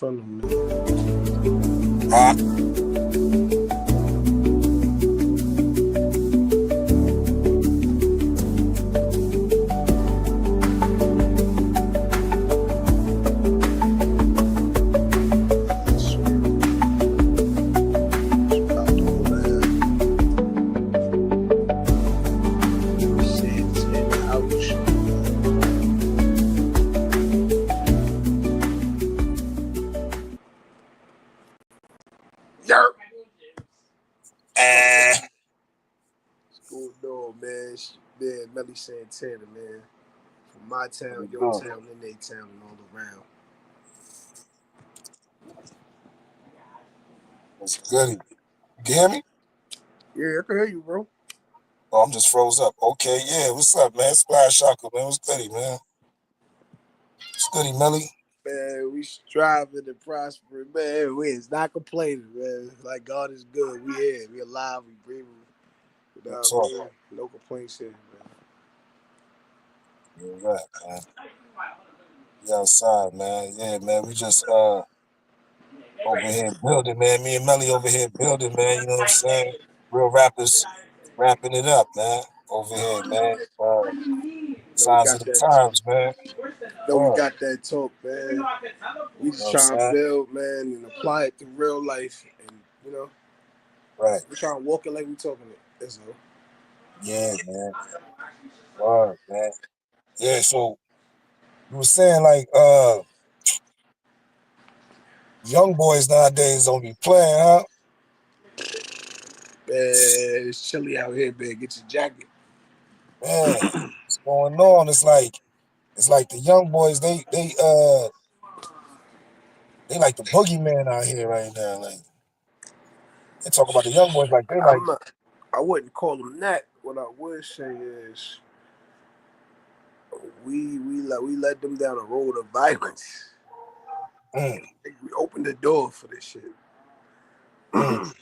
from them, man. Santana Alca Show. Yerp. What's going on, man? It's your man, Melly Santana, man. From my town, your town, and they town, and all around. What's good? You can hear me? Yeah, I can hear you, bro. Oh, I'm just froze up. Okay, yeah. What's up, man? Splash Shaka, man. What's goody, man? What's goody, Melly? Man, we striving and prospering, man. We is not complaining, man. Like God is good. We here. We alive. We breathing. You know What's what I up? mean? No complaints here, man. You're right, man. We outside, man. Yeah, man. We just over here building, man. Me and Melly over here building, man. You know what I'm saying? Real rappers wrapping it up, man. Over here, man. No, we Signs of got the that. times, man. No, we got that talk, man. We You know just what I'm trying to saying? build, man, and apply it to real life, and Right. we trying to walk it like we talking it. That's all. Yeah, man. Word, man. Yeah, so you were saying like young boys nowadays don't be playing, huh? Man, it's chilly out here, man. Get your jacket. Man, what's going on? It's like the young boys, they like the boogeyman out here right now. Like they talk about the young boys like they like I wouldn't call them that. What I would say is we led them down a road of violence. mm, We opened the door for this shit. mm,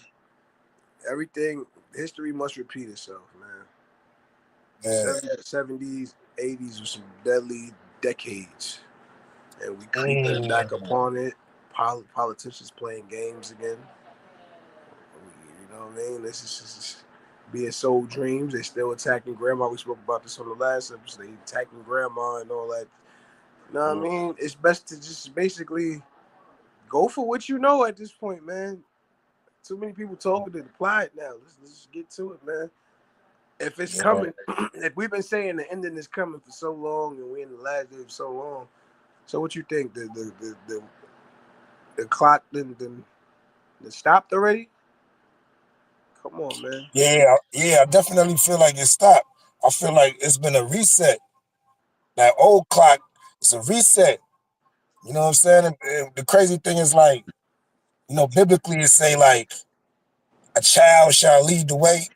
Everything, history must repeat itself, man. yeah, 70s, 80s were some deadly decades, and we creeping mm, back upon it. Politicians playing games again. You know what I mean? This is just being sold dreams. They still attacking grandma. We spoke about this on the last episode. They attacking grandma and all that. You know what I mm, mean? It's best to just basically go for what you know at this point, man. Too many people talking to apply it now. Let's just get to it, man. If it's yeah, coming, if we've been saying the ending is coming for so long and we're in the last day for so long, so what you think? The clock didn't stopped already? Come on, man. yeah. I definitely feel like it stopped. I feel like it's been a reset. That old clock is a reset. You know what I'm saying? And the crazy thing is like, biblically it say like a child shall lead the way,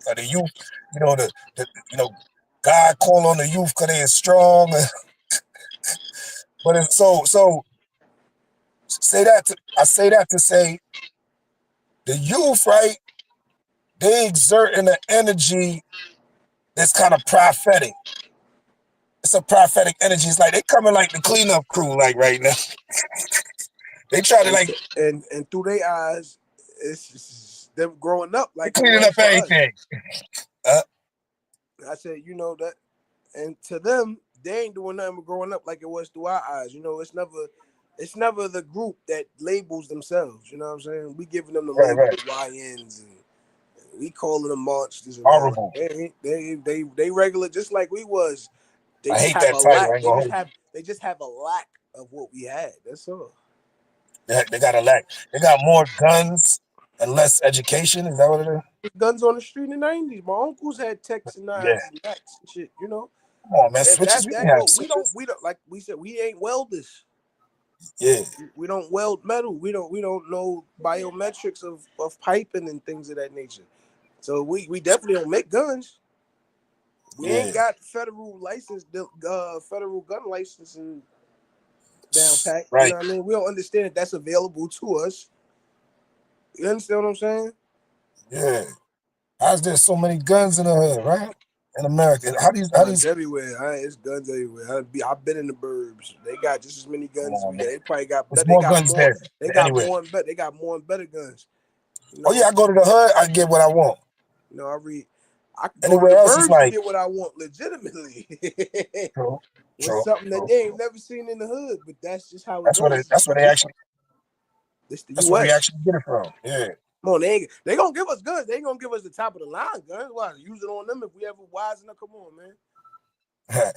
or the youth, the God call on the youth because they are strong. But it's so I say that to say the youth, right? They exert an energy that's kind of prophetic. It's a prophetic energy. It's like they coming like the cleanup crew, like right now. They try to like And through their eyes, it's just them growing up they like it cleaning was up for us. everything. Uh, I said, that, and to them, they ain't doing nothing but growing up like it was through our eyes. It's never the group that labels themselves. You know what I'm saying? We giving them the right, label right. YNs and we calling them monsters and all. Horrible. They regular just like we was. They I just hate have that a title. I lack. ain't gonna hold you. They just have a lack of what we had. That's all. They got a lack. They got more guns and less education. Is that what it is? Guns on the street in the '90s. My uncles had techs and Yeah. knives and bats and shit. Come on, man. And Switches. We can that have go. switches. We don't like we said. We ain't welders. Yeah. We don't weld metal. We don't know biometrics of piping and things of that nature. So we definitely don't make guns. We Yeah. ain't got federal license, federal gun licensing down pat. You know Right. what I mean? We don't understand that that's available to us. You understand what I'm saying? Yeah. How's there so many guns in the hood, right? in America. How Guns these everywhere. It's guns everywhere. I've been in the burbs. They got just as many come guns as on, we man. got. They probably got There's better. They more got guns more. there They than got anywhere. more and better. They got more and better guns. You Oh know. yeah, I go to the hood, I get what I want. I read. I could go to the Anywhere else is burbs and like get what I want legitimately. true, With true, something that true, they ain't true. never seen in the hood, but that's just how it goes. That's where they This actually this the that's where we U.S. actually get it from. Yeah, Come on, they gonna give us guns. They ain't gonna give us the top of the line guns. Why use it on them if we ever wise enough? Come on, man.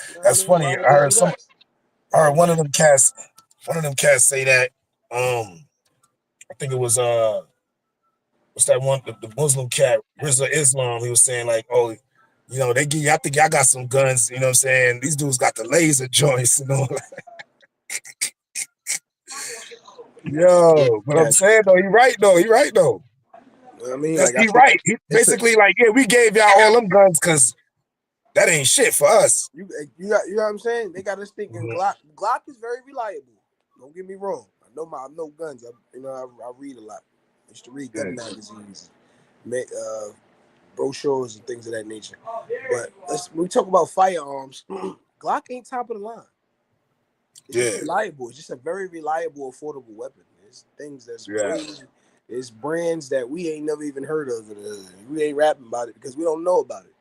You know what I that's mean? Why funny. would they do that? I Why heard would they? one of them cats say that. I think it was what's that one the Muslim cat Rizza Islam. He was saying like, oh, you know, they give you. I think y'all got some guns. You know what I'm saying? These dudes got the laser joints and all. Yeah, Yo, but I'm cats. saying though, he right though. He right though. You know what I mean, That's like I he think right. He it's a basically like, yeah, we gave y'all all them guns because that ain't shit for us. you know what I'm saying. They got us thinking Mhm. Glock is very reliable. Don't get me wrong. I know guns. I read a lot. I used to read Yeah, gun magazines, brochures and things of that nature. But when we talk about firearms, Glock ain't top of the line. It's just yeah, reliable. It's just a very reliable, affordable weapon. It's things that's yeah. way. It's brands that we ain't never even heard of. We ain't rapping about it because we don't know about it.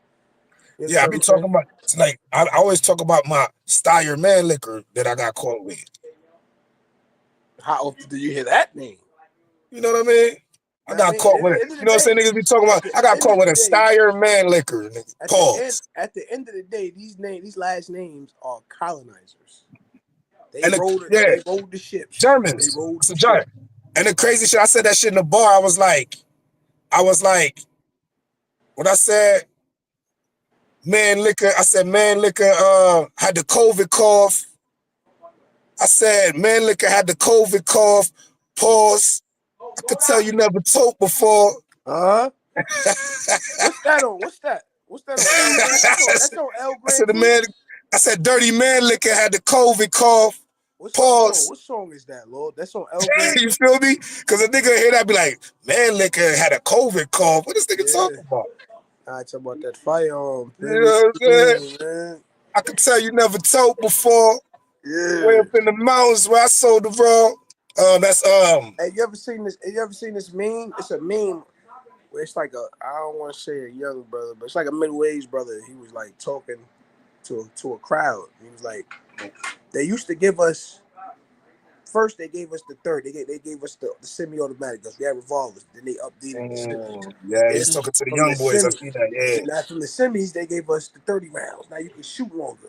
You Yeah, I understand what be I'm saying? talking about it's like I always talk about my Steyr man liquor that I got caught with. How often do you hear that name? You know what I mean? I Now, I got mean, caught at with the it. end of You the know what I'm saying? day, Niggas be talking at about the I got end caught of the with a day, Steyr man liquor. Nigga. Pause. at the end of the day, these last names are colonizers. And yeah, They rode the ships. They Germans. rode It's the a German. ships. And the crazy shit, I said that shit in the bar. I was like, when I said man liquor, I said man liquor had the COVID cough. I said man liquor had the COVID cough. Pause. I could tell you never told before. Uh huh. What's that on? What's that? What's that on? El Grand? That's on El I said the Grande. man. I said dirty man liquor had the COVID cough. Hold on? Pause. What song is that, Lord? That's on El You Grande. feel me? Because a nigga hear that be like, man liquor had a COVID cough. What this nigga Yeah. talking about? I talk about that firearm You thing. know what I'm saying? Man. I could tell you never told before. Way Yeah. up in the mountains where I sold the raw. That's Hey, you ever seen this? You ever seen this meme? It's a meme where it's like I don't want to say a young brother, but it's like a middle aged brother. He was like talking to a crowd. He was like, they used to give us first. They gave us the third. They gave us the semi automatic guns. We had revolvers. Then they updated the semis. yeah, he's Then talking to the from the young boys. I semi, see that. Yeah. now from the semis, they gave us the 30 rounds. Now you can shoot longer.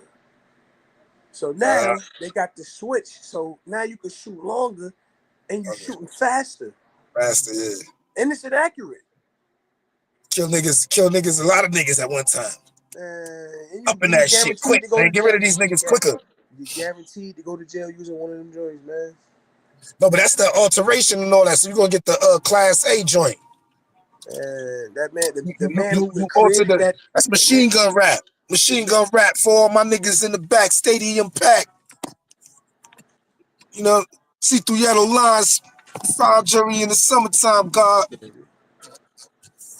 So Uh, now they got the switch. So now you can shoot longer and you okay. shooting faster Faster, yeah. and it's inaccurate. Kill niggas, a lot of niggas at one time. And Up in you that shit guaranteed quick, to go man. to Get rid jail. of these niggas quicker. You guaranteed to go to jail using one of them joints, man. No, but that's the alteration and all that. So you're gonna get the class A joint. And that man, You, the you, man you, who you alter created the that, that's the man, machine gun rap. Machine the, gun rap for all my niggas in the back, stadium pack. You know, see through yellow lines, foul jury in the summertime, God.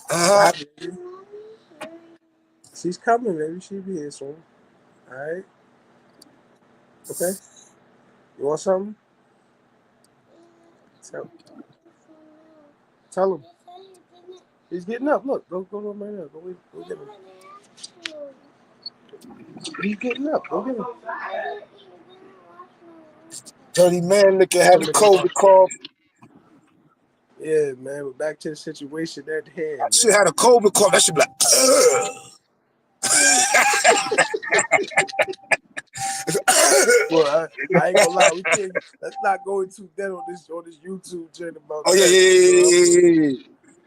Uh-huh. she's coming, baby. She'll be here soon. All right. Okay. You want something? Tell, tell him. He's getting up. Look, go to him right now. Go get him. He's getting up. Go get him. Dirty man looking had Go the make him COVID watch. cough. Yeah, man. But back to the situation at That hand, shit man. had a COVID cough. That should be like, Well, I ain't gonna lie. We can't. Let's not go into that on this YouTube channel about oh yeah, that. yeah, yeah, You know, yeah, yeah, yeah.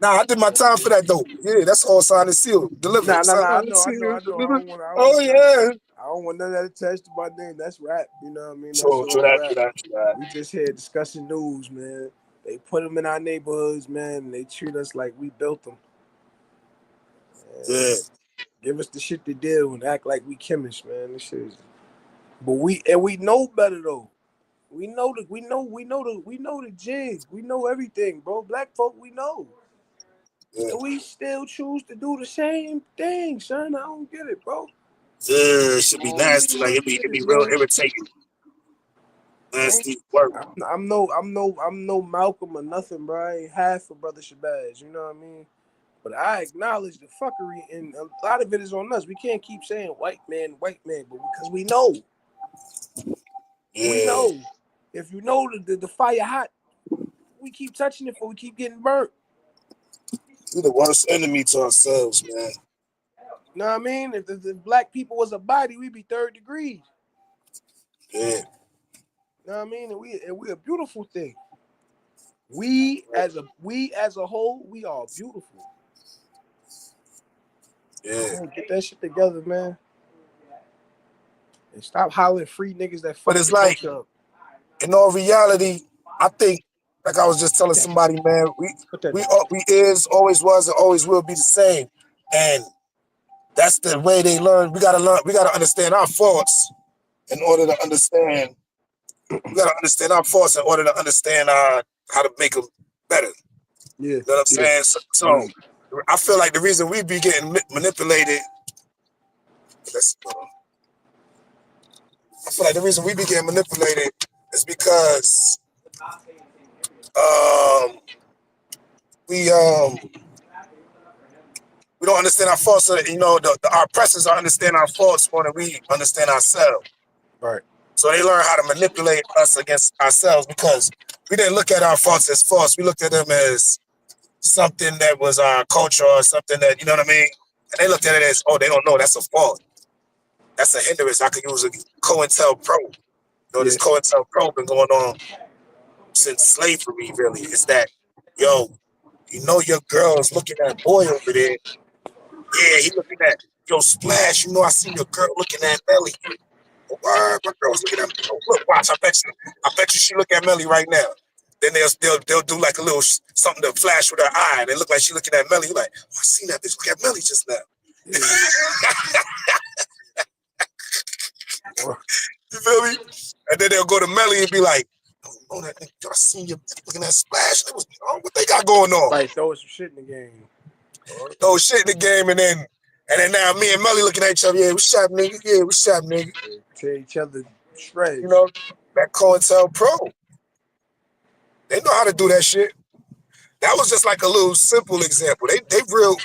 Nah, I did my time for that though. Yeah, that's all signed and sealed. Delivered. nah. Signed I and know. sealed. I Delivered. don't want. Oh yeah. I don't want none of that attached to my name. That's rap. You know what I mean? That's True, true all that, rap. true that, true that. We just here discussing news, man. They put them in our neighborhoods, man, and they treat us like we built them. Yeah. And give us the shit to do and act like we chemists, man. This shit is. But we know better though. We know the jig. We know everything, bro. Black folk, we know. Yeah. And we still choose to do the same thing, son. I don't get it, bro. Yeah, it should I be really nasty. Like don't it get be it, real man. irritating. I Nasty work. I'm no Malcolm or nothing, bro. I ain't half for Brother Shabazz. You know what I mean? But I acknowledge the fuckery, and a lot of it is on us. We can't keep saying white man, but because we Yeah. know. If you know the fire hot, we keep touching it, for we keep getting burnt. We the worst enemy to ourselves, man. You know what I mean? If the black people was a body, we'd be third degree. Yeah. You know what I mean? And we a beautiful thing. We as a whole, we are beautiful. Yeah. Get that shit together, man. And stop hollering free niggas that But fuck it's the like, culture up. in all reality, I think, like I was just telling Put that somebody, man, put that we down. we is, always was, and always will be the same. And that's the way they learn. We gotta learn. We gotta understand our faults in order to understand. We gotta understand our faults in order to understand how to make them better. You Yeah, know what I'm yeah. saying? So I feel like the reason we be getting manipulated. Let's go. I feel like the reason we be getting manipulated is because um, we um, we don't understand our faults. So, our oppressors understand our faults more than we understand ourselves. Right. So they learn how to manipulate us against ourselves because we didn't look at our faults as faults. We looked at them as something that was our culture or something that, you know what I mean? And they looked at it as, oh, they don't know that's a fault. That's a hindrance. I could use a COINTELPRO. This Yeah. COINTELPRO been going on since slavery, really. It's that, yo, your girl is looking at a boy over there. Yeah, he looking at, yo, Splash, I seen your girl looking at Melly. My girl's looking at me. Oh, look, watch, I bet you she look at Melly right now. Then they'll do like a little something to flash with her eye. And it look like she looking at Melly. You're like, oh, I seen that bitch look at Melly just now. Yeah. You feel me? And then they'll go to Melly and be like, oh, that nigga, I seen you looking at Splash. What they got going on? Like throw some shit in the game. Throw shit in the game, and then now me and Melly looking at each other. Yeah, what's up, nigga? Yeah, what's up, nigga? Tear each other shreds. That COINTELPRO. They know how to do that shit. That was just like a little simple example. They real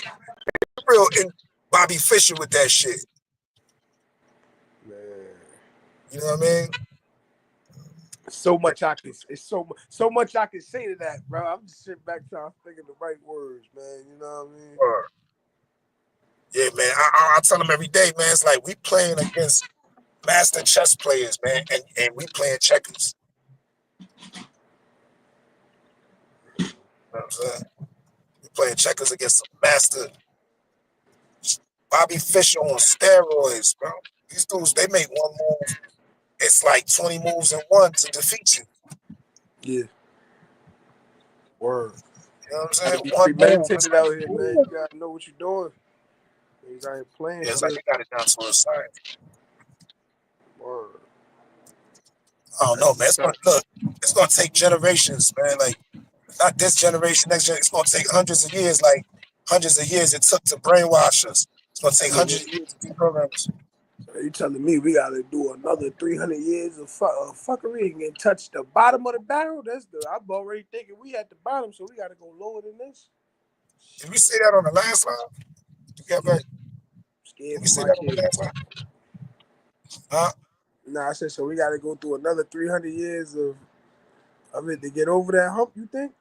in Bobby Fischer with that shit. Man. You know what I mean? So much I could. It's so much I could say to that, bro. I'm just sitting back trying to think of the right words, man. You know what I mean? Yeah, man. I tell them every day, man. It's like we playing against master chess players, man, and we playing checkers. You know what I'm saying? We playing checkers against some master. Bobby Fischer on steroids, bro. These dudes, they make one move. It's like 20 moves in one to defeat you. Yeah. Word. You know what I'm Gotta saying? be One move. It's premeditated like, out here, man. You gotta know what you're doing. You got playing yeah, it's like shit. they got it down to a science. Word. I don't know, man. That's It's gonna take generations, man. Like not this generation, next generation. It's gonna take hundreds of years, like hundreds of years it took to brainwash us. It's gonna take hundreds of years to deprogram us. So you telling me we gotta do another 300 years of fuckery and get touch the bottom of the barrel? I'm already thinking we at the bottom, so we gotta go lower than this. Did we say that on the last line? Did Scared we for say my that on the kids. last line? Huh? Nah, I said so. We gotta go through another 300 years of it to get over that hump. You think?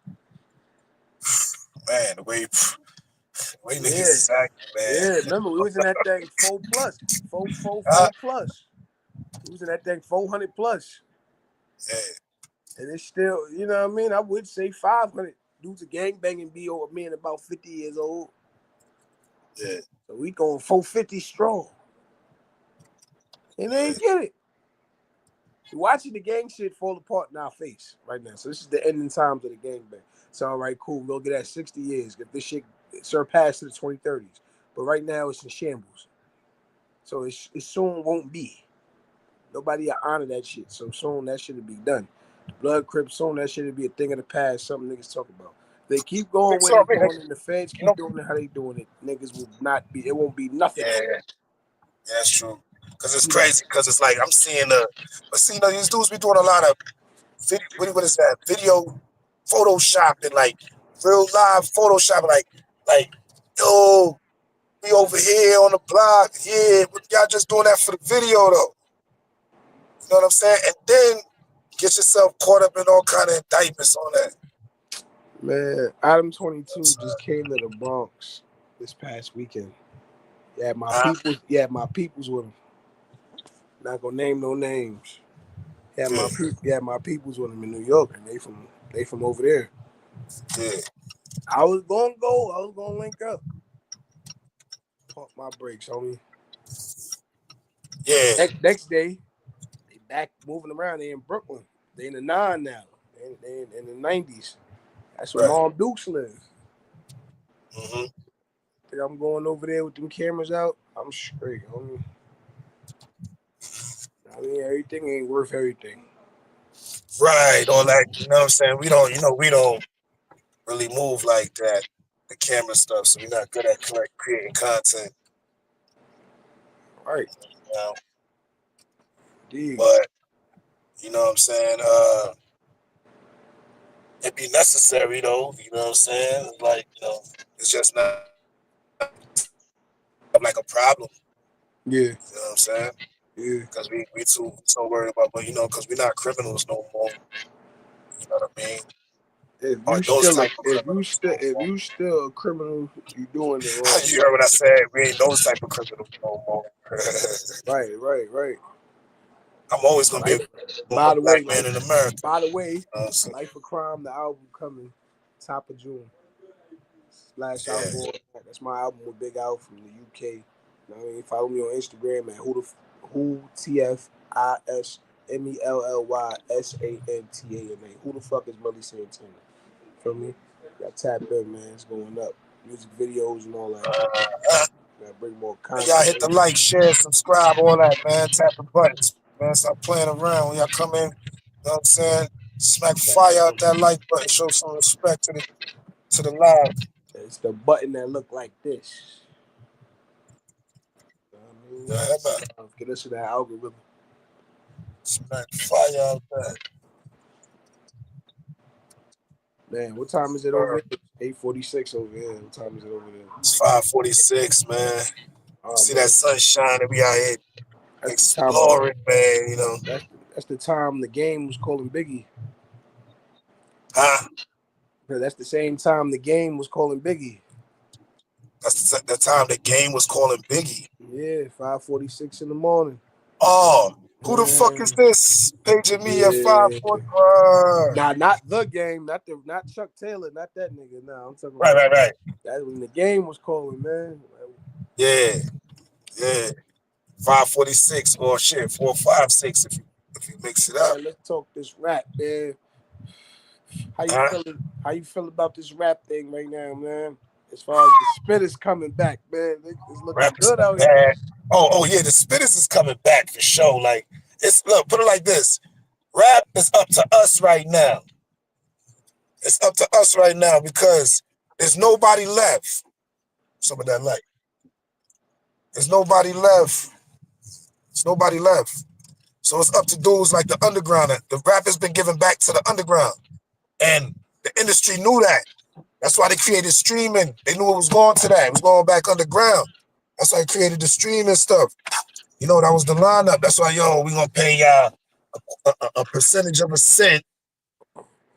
Man, the way niggas Yeah, is acting, man. yeah. Remember, we was in that thing 4+, Huh? 4 plus. We was in that thing 400 plus, Yeah, and it's still, you know what I mean. I would say 500. Dudes a gangbanging be over me and about 50 years old. yeah. So we going 450 strong, and they ain't get it. We're watching the gang shit fall apart in our face right now. So this is the ending times of the gangbang. So all right, cool. We'll get at 60 years if this shit surpasses the 2030s. But right now it's in shambles. So it soon won't be. Nobody will honor that shit. So soon that shit will be done. The blood crib, soon that shit will be a thing of the past. Something niggas talk about. They keep going Fix where they off me, going, and the feds you know? keep doing it how they doing it. Niggas will not be. It won't be nothing on Yeah, them. that's true. Cause it's See that? crazy. Cause it's like I'm seeing but see, these dudes be doing a lot of video. What is that? Video Photoshop and like real live Photoshop. Like, yo, we over here on the block. Yeah, but y'all just doing that for the video though. You know what I'm saying? And then get yourself caught up in all kind of indictments on that. Man, Adam 22 just came to the Bronx this past weekend. Yeah, my Huh? peoples. Yeah, my peoples with him. Not gonna name no names. Yeah, Yeah, my peoples with him in New York, and they from over there. yeah, I was gonna go. I was gonna link up. Pump my brakes, homie. yeah. Next day, they back moving around. They in Brooklyn. They in the nine now. They in the 90s. That's where Right. Mom Dukes live. Hmm. Think I'm going over there with them cameras out. I'm straight, homie. I mean, everything ain't worth everything. Right. All that. You know what I'm saying? We don't really move like that. The camera stuff, so we're not good at creating content. Right. You know? Dig. But you know what I'm saying? It be necessary though. You know what I'm saying? Like it's just not like a problem. Yeah. You know what I'm saying? Yeah. Because we too so worried about, but because we're not criminals no more. You know what I mean? Or those type of criminals no If more. you still a criminal, you doing it wrong. You heard what I said? We ain't those type of criminals no more. Right. Right. Right. I'm always gonna be Life. a By the black way, man life. in America. By the way, You know what I'm saying? Life of Crime, the album coming top of June. Last Yeah. album. That's my album with Big Al from the UK. You know what I mean? Follow me on Instagram at who TFISMELLYSANTANA. Who the fuck is Melly Santana? Feel me? Got tap in, man. It's going up. Music videos and all that. Uh, Gotta bring more y'all hit the content. like, share, subscribe, all that, man. Tap the buttons, man. Stop playing around when y'all come in. You know what I'm saying? Smack fire out that like button. Show some respect to the live. It's the button that look like this. You know what I mean? Yeah, man. Get us to that algorithm. Smack fire out that. Man, what time is it over there? 8:46 over here. What time is it over there? It's 5:46, man. Oh See that man, sunshine and we out here that's the time. exploring, man. That's the time the game was calling Biggie. Huh? That's the same time the game was calling Biggie. That's the time the game was calling Biggie. Yeah, 5:46 in the morning. Oh, who the fuck is Man, this? Paging me at yeah. 5:40. Nah, not the game, not Chuck Taylor, not that nigga. Nah, I'm talking Right, about right, right. that when the game was calling, man. Yeah, yeah. 5:46 or shit, 4:56 if you mix it up. Man, let's talk this rap, man. How you Huh? feeling? How you feel about this rap thing right now, man? As far as the spit is coming back, man, it's looking Rap is good out here. bad. Oh yeah, the spitters is coming back for sure. Like look, put it like this. Rap is up to us right now. It's up to us right now because there's nobody left. Some of that light. There's nobody left. There's nobody left. So it's up to dudes like the underground. The rap has been given back to the underground. And the industry knew that. That's why they created streaming. They knew it was going to that. It was going back underground. That's why they created the streaming stuff. That was the lineup. That's why, we going to pay y'all a percentage of a cent.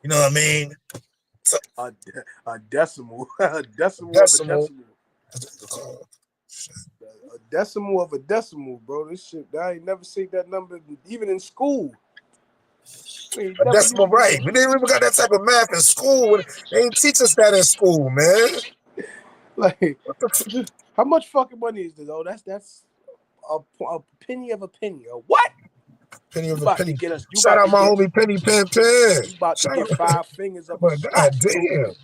You know what I mean? So, A decimal, a decimal of a decimal. decimal, a decimal of a decimal, bro. This shit, I ain't never seen that number even in school. I ain't A never decimal, used right. it. We didn't even got that type of math in school. They didn't teach us that in school, man. Like, What the f- how much fucking money is this? Oh, that's a penny of a penny. A what? Penny You of a about to penny. get us? You Shout about out to my get? homie Penny Pan Pan. You about to Shout get out. 5 fingers of a But slap? god damn.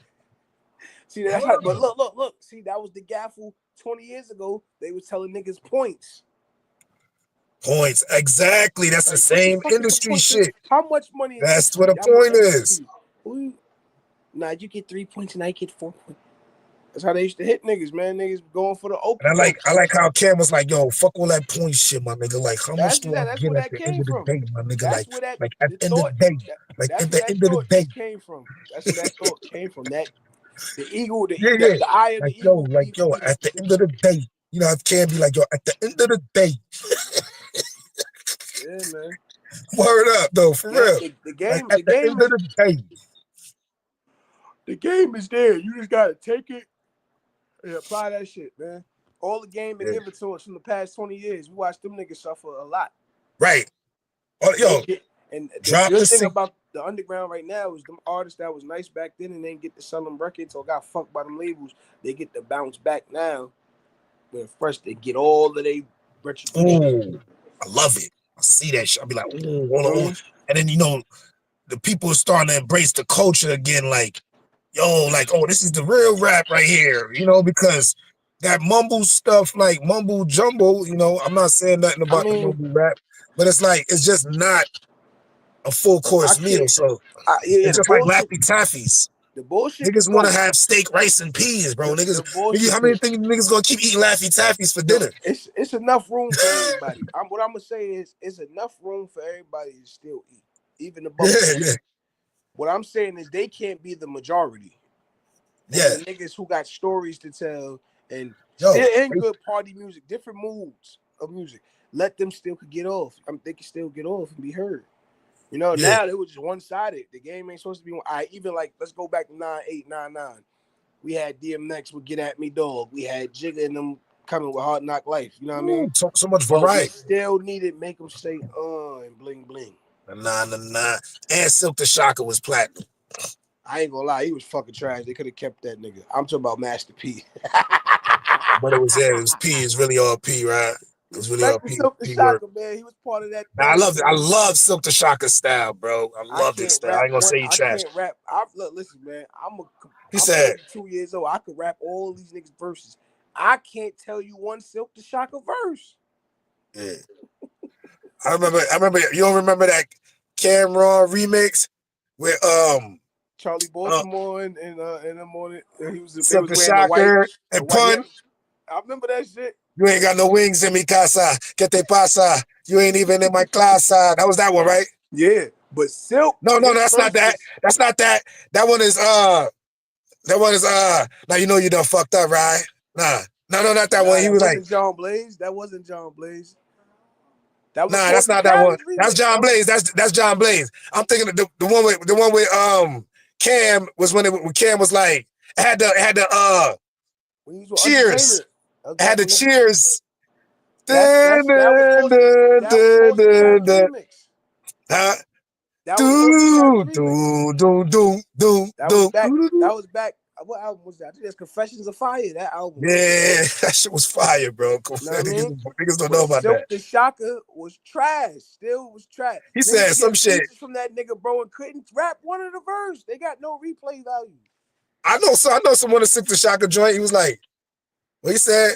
See, that's how, but look. See, that was the gaffle 20 years ago. They was telling niggas points. Points. Exactly. That's the Like, what the same fuck is the industry point? shit. How much money is this? That's what a How much point is is. this? We Nah, you get 3 points and I get 4 points. That's how they used to hit niggas, man. Niggas going for the And okey I dokes. like how Cam was like, yo, fuck all that point shit, my nigga. Like, how much do I That's get where at that the end came of the from. day, my nigga? That's where Like at the the end of thought. the day, like That's at where the that end of the thought day, came from. That's where that thought came from. That the eagle, yeah. the eye of the eagle Like, yo, at the end of the day, you know, how Cam be like, yo, at the end of the day, yeah, man. word up, though, for real. Like, at the end of the day, The game is there. You just gotta take it and apply that shit, man. All the game been yeah, given to us from the past 20 years. We watched them niggas suffer a lot. right. Oh, And they yo, get and the drop the good thing sync. about the underground right now is them artists that was nice back then and didn't get to sell them records or got fucked by them labels. They get to bounce back now. When first they get all of their retribution. Ooh, I love it. I see that shit. I'll be like, ooh, hold on. Mm-hmm. And then, you know, the people are starting to embrace the culture again, like, yo, like, oh, this is the real rap right here, you know, because that mumble stuff, like mumble jumble, you know, I'm not saying nothing I about the mean, mumble rap, but it's like, it's just not a full I course meal. can't. So Yeah, it's just like Laffy Taffies. the bullshit Niggas could want to go. have steak, rice, and peas, bro. The Nigga, bullshit how many could. things niggas gonna keep eating Laffy Taffies for dinner? It's enough room for everybody. What I'm gonna say is it's enough room for everybody to still eat, even the Yeah, bubble. yeah, What I'm saying is they can't be the majority. And yeah. the niggas who got stories to tell and Yo, still in good party music, different moods of music, let them still could get off. They can still get off and be heard. You know, yeah. now it was just one sided. The game ain't supposed to be one. I even like let's go back to 9899. We had DMX with Get At Me Dog. We had Jigga and them coming with Hard Knock Life. You know what I Ooh, mean? so much But we variety. still needed make them say and bling bling. Nah. And Silk the Shocker was platinum. I ain't gonna lie, he was fucking trash. They could have kept that nigga. I'm talking about Master P. But it was P. It's really all P, right? It was really all Respect to P. Silk the P work. Shocker, man. He was part of that Now thing, I man. love Silk the Shocker style, bro. I love this style. I ain't gonna say you I trash. can't rap. Listen, man. He I'm said, 32 years old. I could rap all these niggas verses. I can't tell you one Silk the Shocker verse. yeah. I remember you don't remember that Cameron remix with Charlie uh Baltimore and them on it. And they Silk was the wearing the white, Shocker the and white. Yeah, Pun. I remember that shit. You ain't got no wings in me, casa. Que te pasa? You ain't even in my class. That was that one, right? Yeah, but Silk, No, his that's not verse that. was That's not that. That one is now you know you done fucked up, right? Nah. No, not that one. nah. He That was like, wasn't John Blaze. That wasn't John Blaze. That was nah, that's Forty not that one. Savage That's remix. John Blaze. That's John Blaze. I'm thinking of the one with Cam was when Cam was like had the When he was with cheers. Entertainer. That was It had back the when cheers. that was Forty. That was Forty Savage remix. Huh? That was Forty Savage Do remix. do do do do That was do back. do. That was back. What album was that? I think that's Confessions of Fire. That album. Yeah, that shit was fire, bro. You know what I mean? Niggas don't But know about that. Silk the Shocker was trash. Still was trash. He said Niggas some get shit. features from that nigga, bro, and couldn't rap one of the verse. They got no replay value. I know someone that sick the Shocker joint. He was like, well, he said,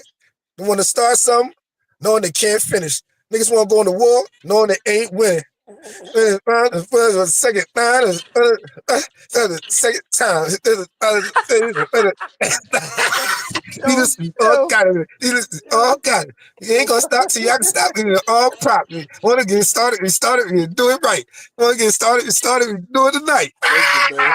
they want to start something, knowing they can't finish. Niggas want to go on the war, knowing they ain't winning. Second time, second time. He Yo, just all yo, got it. He just all yo, got it. You ain't yo, gonna stop till y'all can stop. It all prop. Want to get started? We started. We do it right. Want to get started? We started. We do it tonight. listen, man.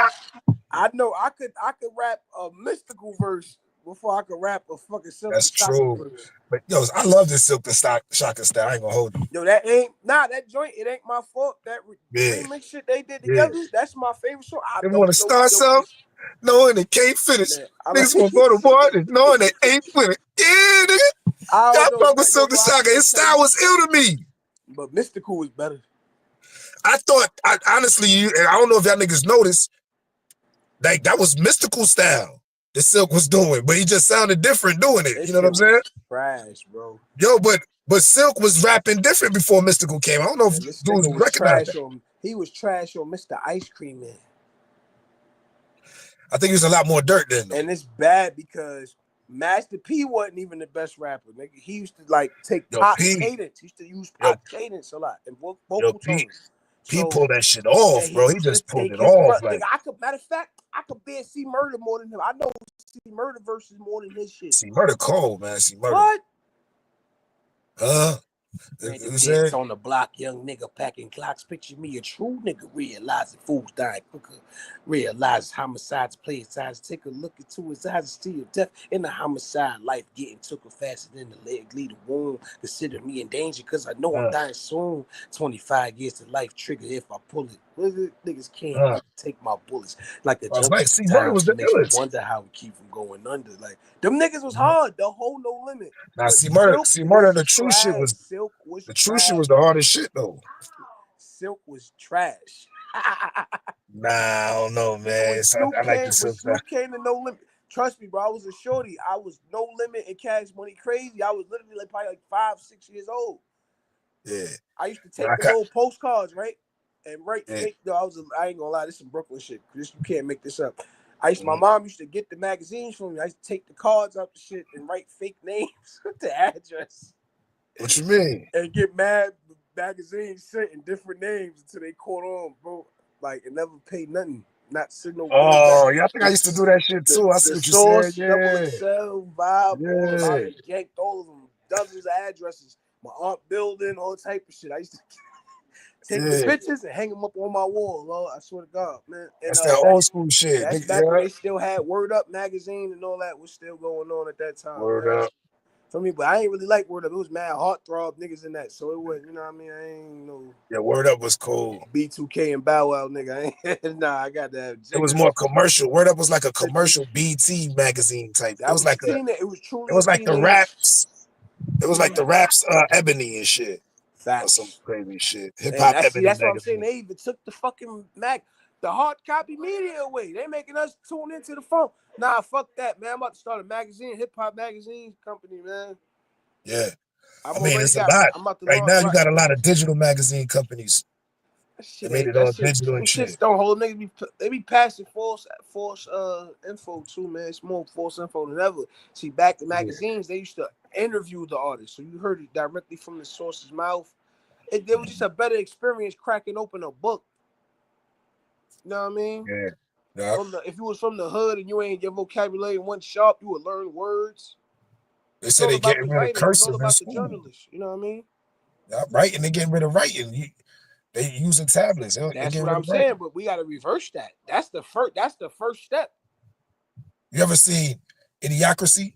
I know I could rap a mystical verse before I could rap a fucking Silk the That's Shocker true. verse. But yo, I love this Silk the Shocker style. I ain't gonna hold you. Yo, that ain't that joint. It ain't my fault. That Yeah, remix shit they did yeah. together. That's my favorite song. I They want don't to know start what something, this knowing they can't finish. man. Niggas want to go to war, knowing they ain't winning. Yeah, nigga. I Y'all don't know fuck with nothing Silk the about Shocker. His style was ill to me. but mystical is better. I thought, honestly, and I don't know if y'all niggas noticed, like that was mystical style that Silk was doing, but he just sounded different doing it. You This know what I'm shit saying? was trash, bro. Yo, but Silk was rapping different before Mystical came. I don't know if Man, this dudes nigga was recognize trash that. on. He was trash on Mr. Ice Cream Man, I think he was a lot more dirt then though. and it's bad because Master P wasn't even the best rapper. Nigga, he used to like take Yo, pop P, cadence. He used to use yo, pop cadence a lot and yo, vocal P, tones. He So pulled that shit and off, he bro. He used to just pulled take it his off. nigga. Like, I could matter of fact, I could bear see murder more than him. I know see murder versus more than his shit. see, murder cold, man. See, murder. What? Huh? Random You deaths said? on the block, young nigga packing clocks. Picture me a true nigga realizing fools dying quicker. Realizes homicides play his eyes. Take a look into his eyes and see of death in the homicide. Life getting took faster than the leg lead a wound. Consider me in danger because I know I'm dying soon. 25 years to life trigger if I pull it. Niggas can't take my bullets like a I was junkie like, see, murder was sometimes. the It makes me illest. wonder how we keep from going under. Like, them niggas was hard. The whole No Limit. Now, But see, murder, Silk see, murder. was The true shit trash. was Silk was the true shit was trash. the hardest shit though. Silk was trash. Nah, I don't know, man. I like the When silk side. Snoop came to No Limit, trust me, bro, I was a shorty. I was No Limit and Cash Money crazy. I was literally like probably like 5, 6 years old. Yeah, I used to but take the little postcards, right? And write yeah. fake. I ain't gonna lie, this is some Brooklyn shit. You can't make this up. My mom used to get the magazines from me. I used to take the cards out the shit and write fake names with the address. What you mean? And get mad magazines sent in different names until they caught on, bro. Like, and never paid nothing. Not send no bills back. Oh, yeah, I think I used to do that shit too. I see The what you said. Source, Double Yeah, XL, Vibe, all of them. I yeah, yanked all of them, dozens of addresses. My aunt building, all type of shit. I used to take the yeah. pictures and hang them up on my wall. Lord, I swear to God, man. And That's that old school shit. that's Nigga, back when yeah. they still had Word Up magazine and all that was still going on at that time, Word man. up. For me, but I ain't really like Word Up. It was mad heartthrob niggas in that, so it was, you know what I mean? I ain't no Yeah, Word Up was cool. B2K and Bow Wow nigga. Nah, I got that. It was Jigga. more commercial. Word Up was like a commercial BT magazine type. It That was was like it was it truly a was like the teenage. raps. It was like the raps Ebony and shit. Or some Facts. crazy shit. Hip And Hop Ebony that's what I'm saying. magazine. They even took the fucking the hard copy media away. They making us tune into the phone. Nah, fuck that, man. I'm about to start a magazine, hip hop magazine company, man. Yeah. I I'm mean, already it's a got. lot. I'm about to Right launch. now, you got a lot of digital magazine companies. That They shit made ain't it that all shit. digital Them and shit. shits don't hold niggas. They be passing false info too, man. It's more false info than ever. See, back in Yeah. magazines, they used to interview the artist, so you heard it directly from the source's mouth. It was just a better experience cracking open a book. You know what I mean? Yeah. Yeah. If you was from the hood and you ain't your vocabulary wasn't sharp, you would learn words. They It's said all they about getting the rid of writer. It's all cursive in about the school. journalist. You know what I mean? Yeah, writing, they getting rid of writing. They using tablets. They That's getting what rid I'm of saying. writing. But we got to reverse that. That's the first. That's the first step. You ever seen Idiocracy?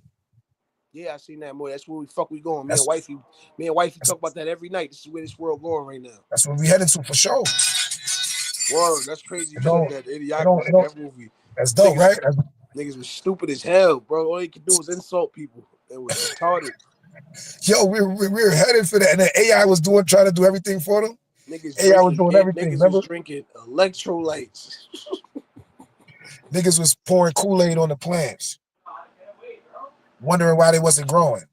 Yeah, I seen that more. That's where we going. That's Me and wifey that's, talk about that every night. This is where this world going right now. that's what we headed to for sure. Word, that's crazy. You It said don't, that. it Idiocracy, don't. that movie. That's dope, Niggas, right? niggas was stupid as hell, bro. All they could do was insult people. It was retarded. Yo, we're headed for that. And then AI was trying to do everything for them. AI was doing everything. Niggas was Remember? drinking electrolytes. Niggas was pouring Kool-Aid on the plants, wondering why they wasn't growing.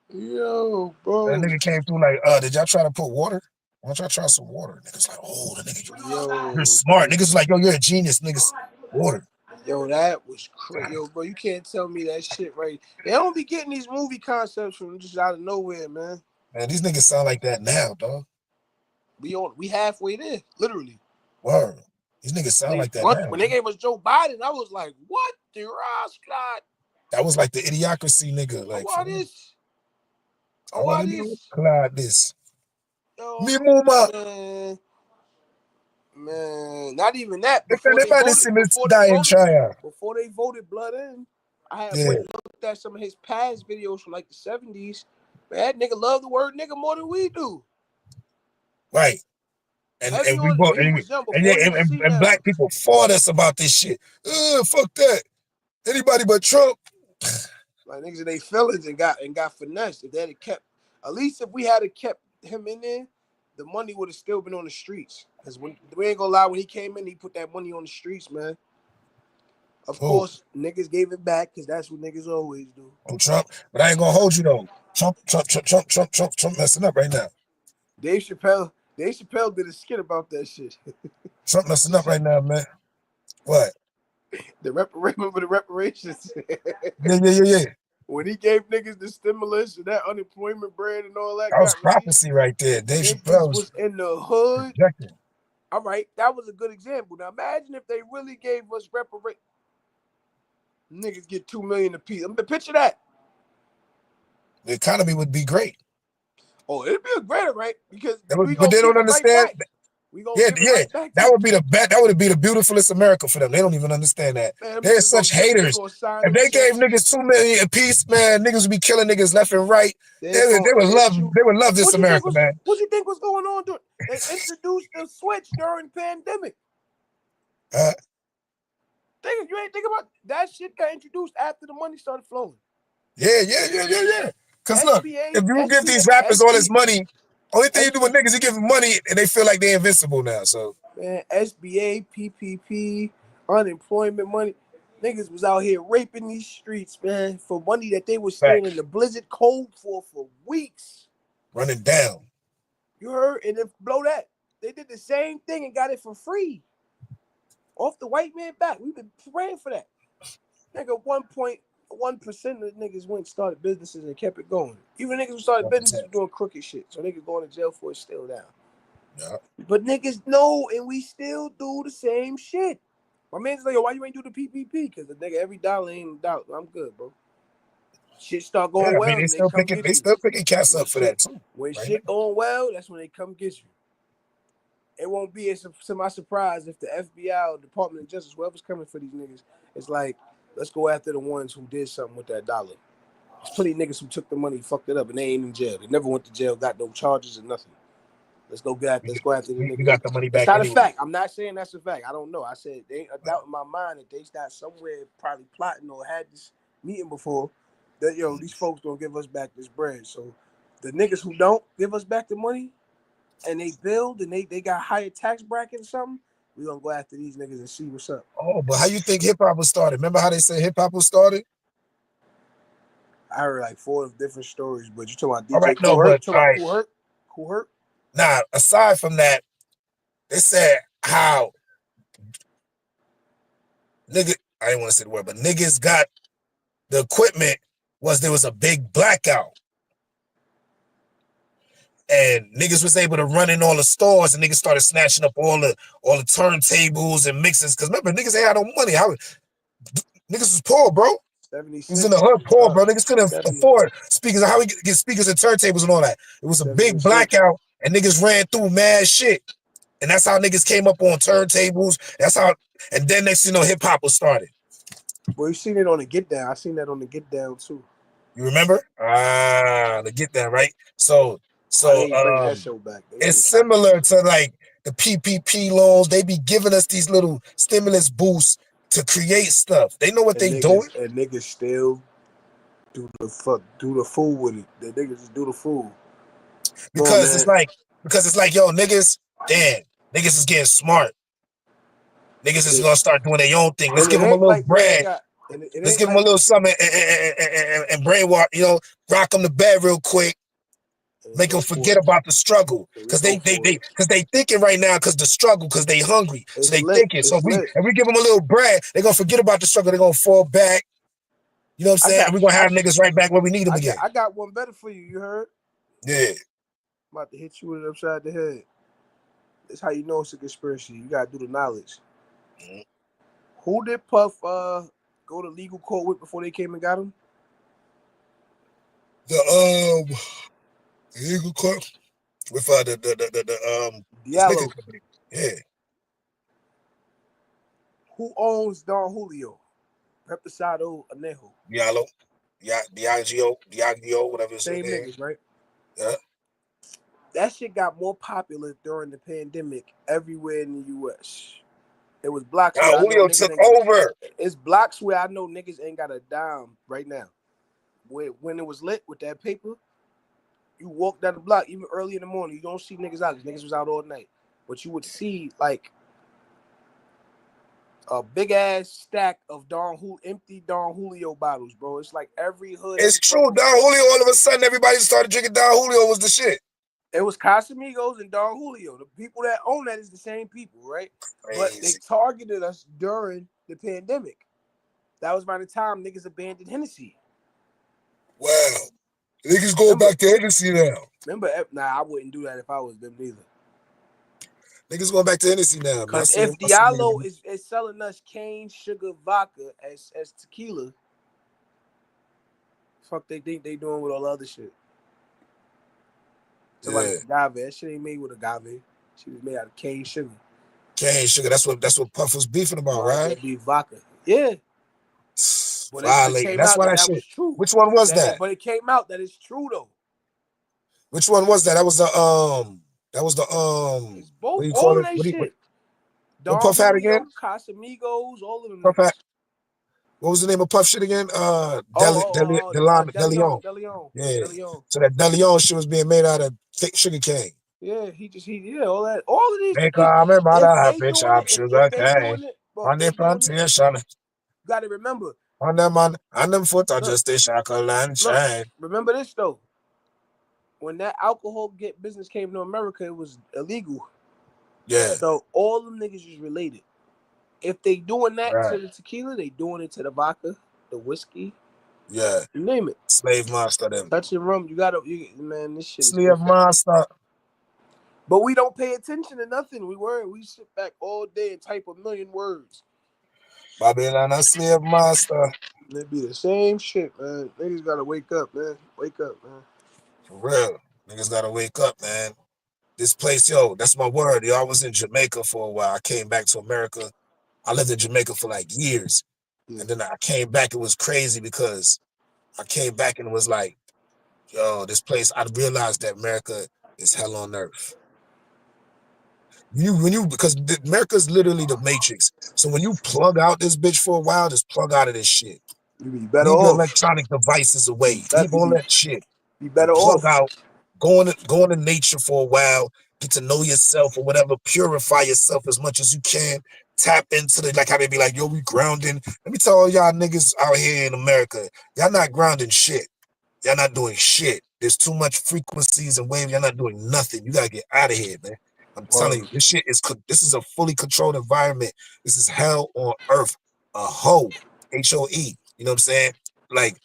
Yo, And bro. a nigga came through like, did y'all try to put water? Why don't y'all try some water? Niggas like, oh, the nigga, you're Yo, smart. Niggas was like, yo, you're a genius, niggas. Water. yo, that was crazy. Yo, bro, you can't tell me that shit, right? They don't be getting these movie concepts from just out of nowhere, man. Man, these niggas sound like that now, dog. We halfway there, literally. Word. These niggas sound like that now. When they gave us Joe Biden, I was like, what the Scott? That was like the idiocracy nigga. Like, What is? I want What to know is? Clyde this. Yo, Me mama. man, not even that. If anybody see me die in China. Before they voted blood in, I had Yeah. went and looked at some of his past videos from like the 70s. Man, that nigga loved the word nigga more than we do. Right. And we both when he was young, and, before he yeah, was and senile. black people fought us about this shit. Fuck that. Anybody but Trump. Like niggas in they feelings and got finessed. If they had kept, at least if we had kept him in there, the money would have still been on the streets. Because we ain't gonna lie, when he came in, he put that money on the streets, man. Of course, niggas gave it back because that's what niggas always do. Trump, but I ain't gonna hold you though. Trump messing up right now. Dave Chappelle did a skit about that shit. Trump messing up right now, man. What? Remember the reparations? Yeah. When he gave niggas the stimulus and that unemployment bread and all that That was got released, prophecy right there. Dave niggas Chappelle was was in the hood. projecting. All right, that was a good example. Now imagine if they really gave us reparation. Niggas get 2 million apiece. Picture that. The economy would be great. Oh, it'd be a greater, right? Because we But gonna they give don't it right understand. back. We gonna Yeah, give it yeah. right back to That them. would be that would be the beautifulest America for them. They don't even understand that. Man, them They're niggas such gonna get. They haters. gonna sign If them they gave checks. niggas 2 million apiece, man, niggas would be killing niggas left and right. They They gonna would love issue. they would love this What you think America, was? man. What you think was going on? They introduced the switch during the pandemic. Uh, You ain't think about that shit got introduced after the money started flowing. yeah. Cause look, SBA, if you give SBA, these rappers all this SB, money, only thing you do with SB, niggas, you give them money and they feel like they're invincible now. So man, SBA, PPP, unemployment money. Niggas was out here raping these streets, man, for money that they was staying in facts. the blizzard cold for weeks. Running down. You heard? And then blow that. They did the same thing and got it for free. Off the white man back. We've been praying for that. Nigga, 1.1% of the niggas went and started businesses and kept it going. Even niggas who started businesses were doing crooked shit. So niggas going to jail for it still down. Yeah. But niggas know, and we still do the same shit. My man's like, yo, why you ain't do the PPP? Because the nigga, every dollar ain't a dollar. I'm good, bro. Shit start Yeah, going I mean well, and they come they get you. still picking cats up for that too. When Right shit now. going well, that's when they come get you. It won't be to my surprise if the FBI or Department of Justice, whoever's coming for these niggas, it's like, let's go after the ones who did something with that dollar. There's plenty of niggas who took the money, fucked it up, and they ain't in jail. They never went to jail, got no charges or nothing. Let's go after the We niggas. got the money It's back not a anyway. fact. I'm not saying that's a fact. I don't know. I said they ain't a doubt in my mind that they not somewhere probably plotting or had this meeting before that these folks gonna give us back this bread. So the niggas who don't give us back the money and they build and they got higher tax bracket or something, we gonna go after these niggas and see what's up. Oh, but how you think hip hop was started? Remember how they said hip hop was started? I heard like 4 different stories, but you talking about All right, DJ no, Cool Herc? but You talking all about right, Cool Herc? Cool Herc? nah. Aside from that, they said how nigga. I didn't want to say the word, but niggas got the equipment there was a big blackout. And niggas was able to run in all the stores and niggas started snatching up all the turntables and mixers. Cause remember, niggas ain't had no money. Niggas was poor, bro. He was in the 76. hood poor, bro. Niggas couldn't 70, afford speakers. How we get speakers and turntables and all that? It was a big 76. blackout and niggas ran through mad shit. And that's how niggas came up on turntables. And then next you know, hip hop was started. Boy, you seen it on the Get Down. I seen that on the Get Down too. You remember? To get that right. So Why they ain't bring that show back? They it's need to stop that similar shit. to like the PPP loans. They be giving us these little stimulus boosts to create stuff. They know what And they doing niggas still do the fool with it. The niggas just do the fool. Come on, because man. it's like yo niggas, damn, niggas is getting smart. Niggas is Shit. gonna start doing their own thing. Let's And give it them a ain't little like we ain't bread. got. And it Let's ain't give them a like little something and brainwash. Rock them to bed real quick. and Make go them for forget it. about the struggle And we because go for it. they thinking right now because the struggle because they hungry so It's they lit. thinking so It's lit. if we give them a little bread they gonna forget about the struggle, they gonna fall back. You know what I'm I saying? got And we're gonna have niggas right back where we need them again. I got one better for you. You heard? Yeah. I'm about to hit you with it upside the head. That's how you know it's a conspiracy. You gotta do the knowledge. Mhm. Who did Puff go to legal court with before they came and got him? The Eagle Corp with the this liquor Diallo. company. Yeah. Who owns Don Julio? Reposado Anejo. Diallo. Diageo, whatever his Same name. niggas, right? Yeah. That shit got more popular during the pandemic everywhere in the U.S. It was blocks Now where I know Julio niggas took ain't got over it's blocks where I know niggas ain't got a dime right now. When it was lit with that paper, you walk down the block even early in the morning, you don't see niggas out because niggas was out all night. But you would see like a big ass stack of empty Don Julio bottles, bro. It's like every hood, it's every true. borough. Don Julio, all of a sudden, everybody started drinking Don Julio was the shit. It was Casamigos and Don Julio. The people that own that is the same people, right? But they Crazy. targeted us during the pandemic. That was by the time niggas abandoned Hennessy. Wow. Niggas go Remember, back to Hennessy now. remember? Nah, I wouldn't do that if I was them neither. Niggas going back to Hennessy now, man. I Cause see him. if I see Diallo niggas. is selling us cane sugar vodka as tequila, fuck they think they doing with all the other shit. So like Yeah. agave, that shit ain't made with agave. She was made out of cane sugar. Cane sugar. That's what Puff was beefing about, Might as right? well be vodka. Yeah. But it Violating. came That's out why that that that was shit. true. Which one was that? But it came out that it's true though. Which one was that? That was the That was the It's What both, do you call all of it? that shit. What Don Puff had again? Julio, Casamigos, all of them Puff had. niggas. What was the name of Puff shit again? DeLeon, DeLeon. DeLeon, Yeah. DeLeon. So that DeLeon shit was being made out of thick sugar cane. Yeah, all that, all of these. Make a me If mother they happy doing it, shop if sugar they cane doing it, bro, if on they the doing it, plantation. you gotta remember. On them man, on them foot are Look, just a shackle and look, chain. remember this though. When that alcohol get business came to America, it was illegal. Yeah, So all them niggas is related. If they doing that right. to the tequila, they doing it to the vodka, the whiskey, Yeah. you name it. Slave master them. Touching rum, man, this shit is Slave different. master. But we don't pay attention to nothing. We sit back all day and type a million words. Babylon a slave master. And it be the same shit, man. Niggas gotta wake up, man. Wake up, man. For real. Niggas gotta wake up, man. This place, yo, that's my word. Yo, I was in Jamaica for a while. I came back to America. I lived in Jamaica for like years. Yeah. And then I came back. It was crazy because I came back and it was like, yo, this place, I realized that America is hell on earth. Because America's literally the matrix. So when you plug out this bitch for a while, just plug out of this shit. You be better Leave your off. electronic devices away. Leave You all that shit be and better plug off. out. Go into nature for a while. Get to know yourself or whatever. Purify yourself as much as you can. Tap into the, like how they be like, yo, we grounding. Let me tell all y'all niggas out here in America, y'all not grounding shit. Y'all not doing shit. There's too much frequencies and waves. Y'all not doing nothing. You gotta get out of here, man. I'm telling Word. you, this is a fully controlled environment. This is hell on earth. A hoe. HOE. You know what I'm saying? Like,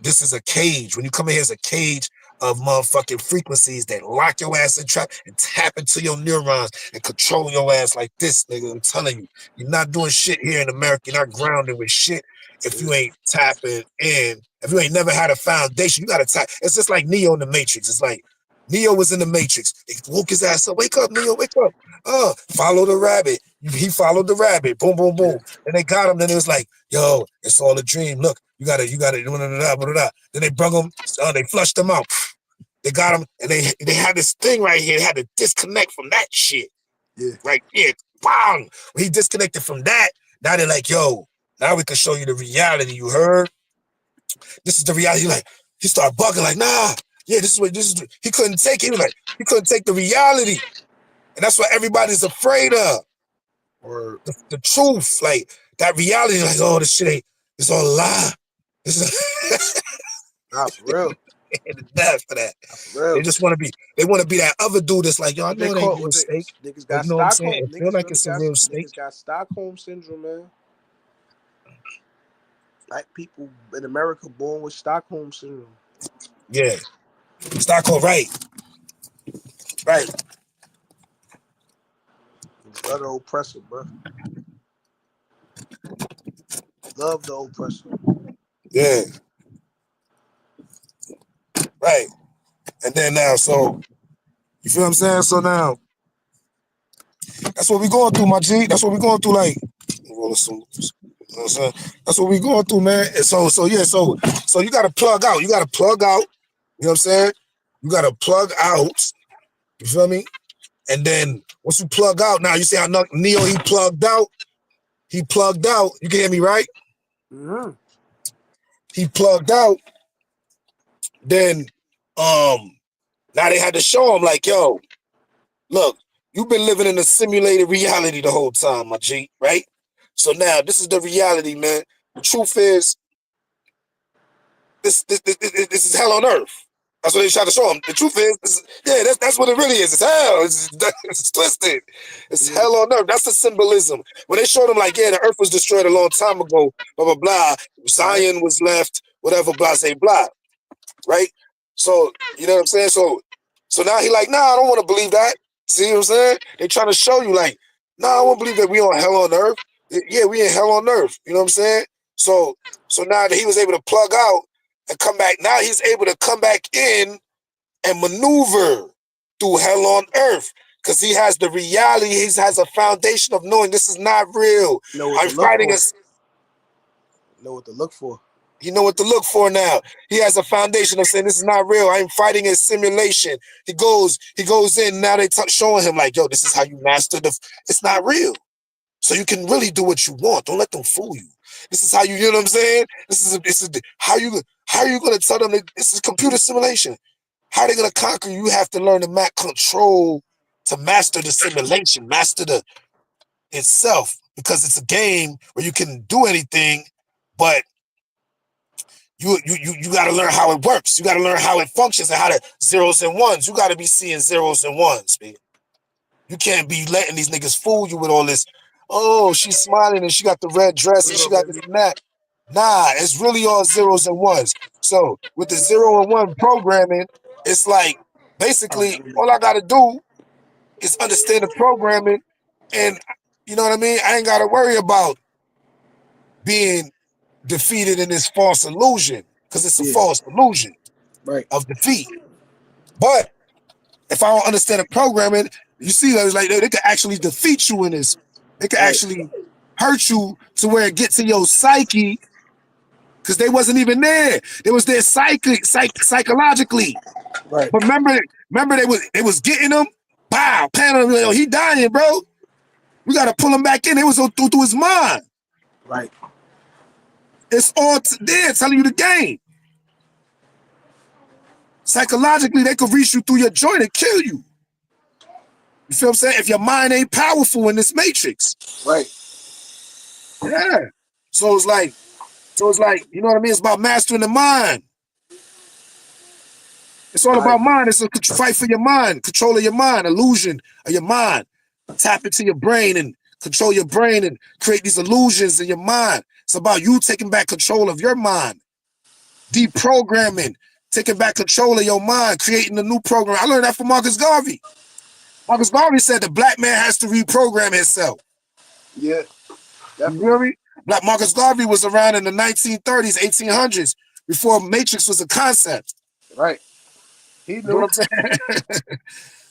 this is a cage. When you come in here, it's a cage of motherfucking frequencies that lock your ass in trap and tap into your neurons and control your ass like this, nigga. I'm telling you, you're not doing shit here in America. You're not grounded with shit if you ain't tapping in. If you ain't never had a foundation, you gotta tap. It's just like Neo in the Matrix. It's like Neo was in the Matrix. They woke his ass up. Wake up, Neo. Wake up. Follow the rabbit. He followed the rabbit. Boom, boom, Yeah. boom. Then they got him. Then it was like, yo, it's all a dream. Look, you gotta. Then they brung him. They flushed him out. They got him, and they had this thing right here. They had to disconnect from that shit Yeah. right here. Bang! When he disconnected from that, now they're like, yo, now we can show you the reality. You heard? This is the reality. Like, he started bugging, like, nah, yeah, this is. He couldn't take it. He was like, he couldn't take the reality, and that's what everybody's afraid of. Word. The truth, like that reality, like, oh, this shit ain't. It's all a lie. This is Nah, for real. the death for that. Nah, for They real. just want to be. They want to be that other dude that's like, yo, I What they know it ain't call real what they steak, niggas but got you know what I'm saying? Stockholm. It feel like it's a real steak. Niggas got Stockholm syndrome, man. Black people in America born with Stockholm syndrome. Yeah, Stockholm, right, right. Love the oppressor, bro. Love the oppressor. Yeah, right. And then now, so you feel what I'm saying? So now, that's what we going through, my G. That's what we going through. Like, you know what I'm saying? That's what we going through, man. And so you gotta plug out. You gotta plug out. You know what I'm saying? You gotta plug out. You feel me? And then once you plug out, now you see how Neo he plugged out. He plugged out. You can hear me, right? Mm-hmm. He plugged out. Then now they had to show him like, yo, look, you've been living in a simulated reality the whole time, my G, right? So now this is the reality, man. The truth is, this is hell on earth. That's what they tried to show him. The truth is, that's what it really is. It's hell. It's twisted. It's Yeah. hell on earth. That's the symbolism. When they showed him, like, yeah, the earth was destroyed a long time ago, blah, blah, blah. Right. Zion was left, whatever, blah, say, blah, right? So, you know what I'm saying? So now he like, nah, I don't want to believe that. See what I'm saying? They trying to show you like, nah, I won't believe that we on hell on earth. Yeah, we in hell on earth. You know what I'm saying? So now that he was able to plug out and come back, now he's able to come back in and maneuver through hell on earth. Because he has the reality, he has a foundation of knowing this is not real. Know what I'm to look fighting for. a Know what to look for. You know what to look for now. He has a foundation of saying this is not real. I'm fighting a simulation. He goes in. Now they showing him like, yo, this is how you master the. It's not real. So you can really do what you want. Don't let them fool you. This is how you know what I'm saying. This is how are you gonna tell them that this is computer simulation? How are they gonna conquer you? You have to learn to control to master the simulation, master the itself, because it's a game where you can do anything, but you got to learn how it works. You got to learn how it functions and how to zeros and ones. You got to be seeing zeros and ones, man. You can't be letting these niggas fool you with all this. Oh, she's smiling and she got the red dress and she got this and that. Nah, it's really all zeros and ones. So with the 0 and 1 programming, it's like basically all I got to do is understand the programming, and you know what I mean. I ain't got to worry about being defeated in this false illusion, because it's a false illusion Right. of defeat. But if I don't understand the programming, you see, it's like they could actually defeat you in this. They could Right. actually hurt you to where it gets to your psyche, because they wasn't even there. They was there psychologically. Right. But remember they was getting them. Wow, panel, yo, he dying, bro. We gotta pull him back in. It was through his mind. Right. It's all there telling you the game. Psychologically, they could reach you through your joint and kill you. You feel what I'm saying? If your mind ain't powerful in this matrix. Right. Yeah. So it's like, you know what I mean? It's about mastering the mind. It's all about mind. It's a fight for your mind, control of your mind, illusion of your mind. Tap into your brain and control your brain and create these illusions in your mind. It's about you taking back control of your mind, deprogramming, taking back control of your mind, creating a new program. I learned that from Marcus Garvey. Marcus Garvey said the black man has to reprogram himself. Yeah. Definitely. You hear me? Like Marcus Garvey was around in the 1930s, 1800s, before Matrix was a concept. Right. He knew. You know what I'm saying?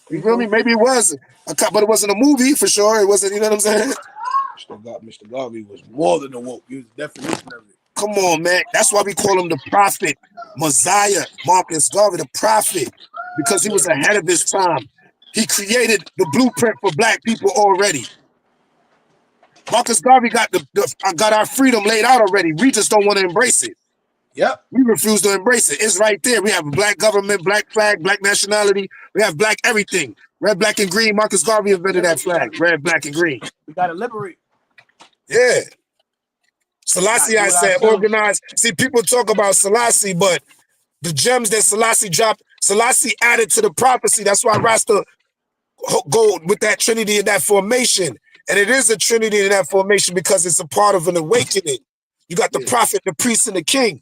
You feel me? Maybe it was, but it wasn't a movie for sure. It wasn't, you know what I'm saying? Mr. Garvey was more than a woke. He was the definition of it. Come on, man. That's why we call him the prophet, Messiah, Marcus Garvey, the prophet, because he was ahead of his time. He created the blueprint for black people already. Marcus Garvey got got our freedom laid out already. We just don't want to embrace it. Yep. We refuse to embrace it. It's right there. We have a black government, black flag, black nationality. We have black everything. Red, black, and green. Marcus Garvey invented that flag. Red, black, and green. We got to liberate. Yeah. Selassie, I said, organize. See, people talk about Selassie, but the gems that Selassie dropped, Selassie added to the prophecy. That's why Rasta go with that trinity and that formation. And it is a trinity in that formation because it's a part of an awakening. You got the prophet, the priest, and the king.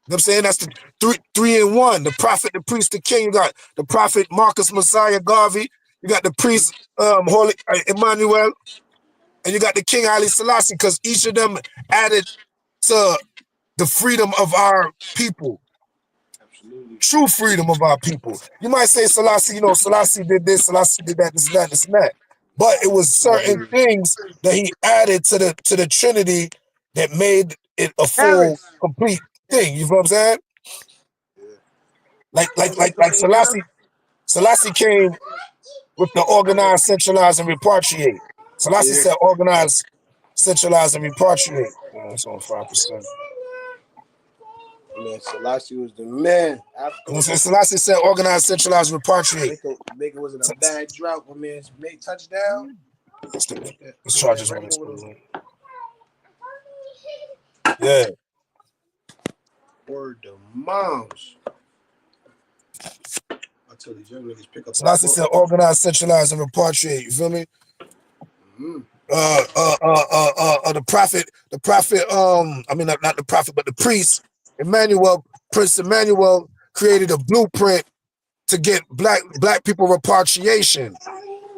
You know what I'm saying? That's the three in one. The prophet, the priest, the king. You got the prophet Marcus Messiah Garvey. You got the priest Holy Emmanuel. And you got the king Haile Selassie, because each of them added to the freedom of our people. Absolutely. True freedom of our people. You might say Selassie, Selassie did this, Selassie did that, this and that, this and that. But it was certain things that he added to the Trinity that made it a full, complete thing. You know what I'm saying? Like Selassie came with the organize, centralize, and repatriate. Selassie said organize, centralize, and repatriate. That's on 5%. Man, Selassie was the man. Selassie said organize, centralize, repatriate. Baker was in a bad drought. My man made touchdown. Let's charge this one. Yeah. Word to moms. I tell these young niggas pick up. Selassie said organize, centralize, and repatriate. You feel me? Mm-hmm. The prophet, I mean not the prophet, but the priest, Prince Emmanuel created a blueprint to get black people repatriation.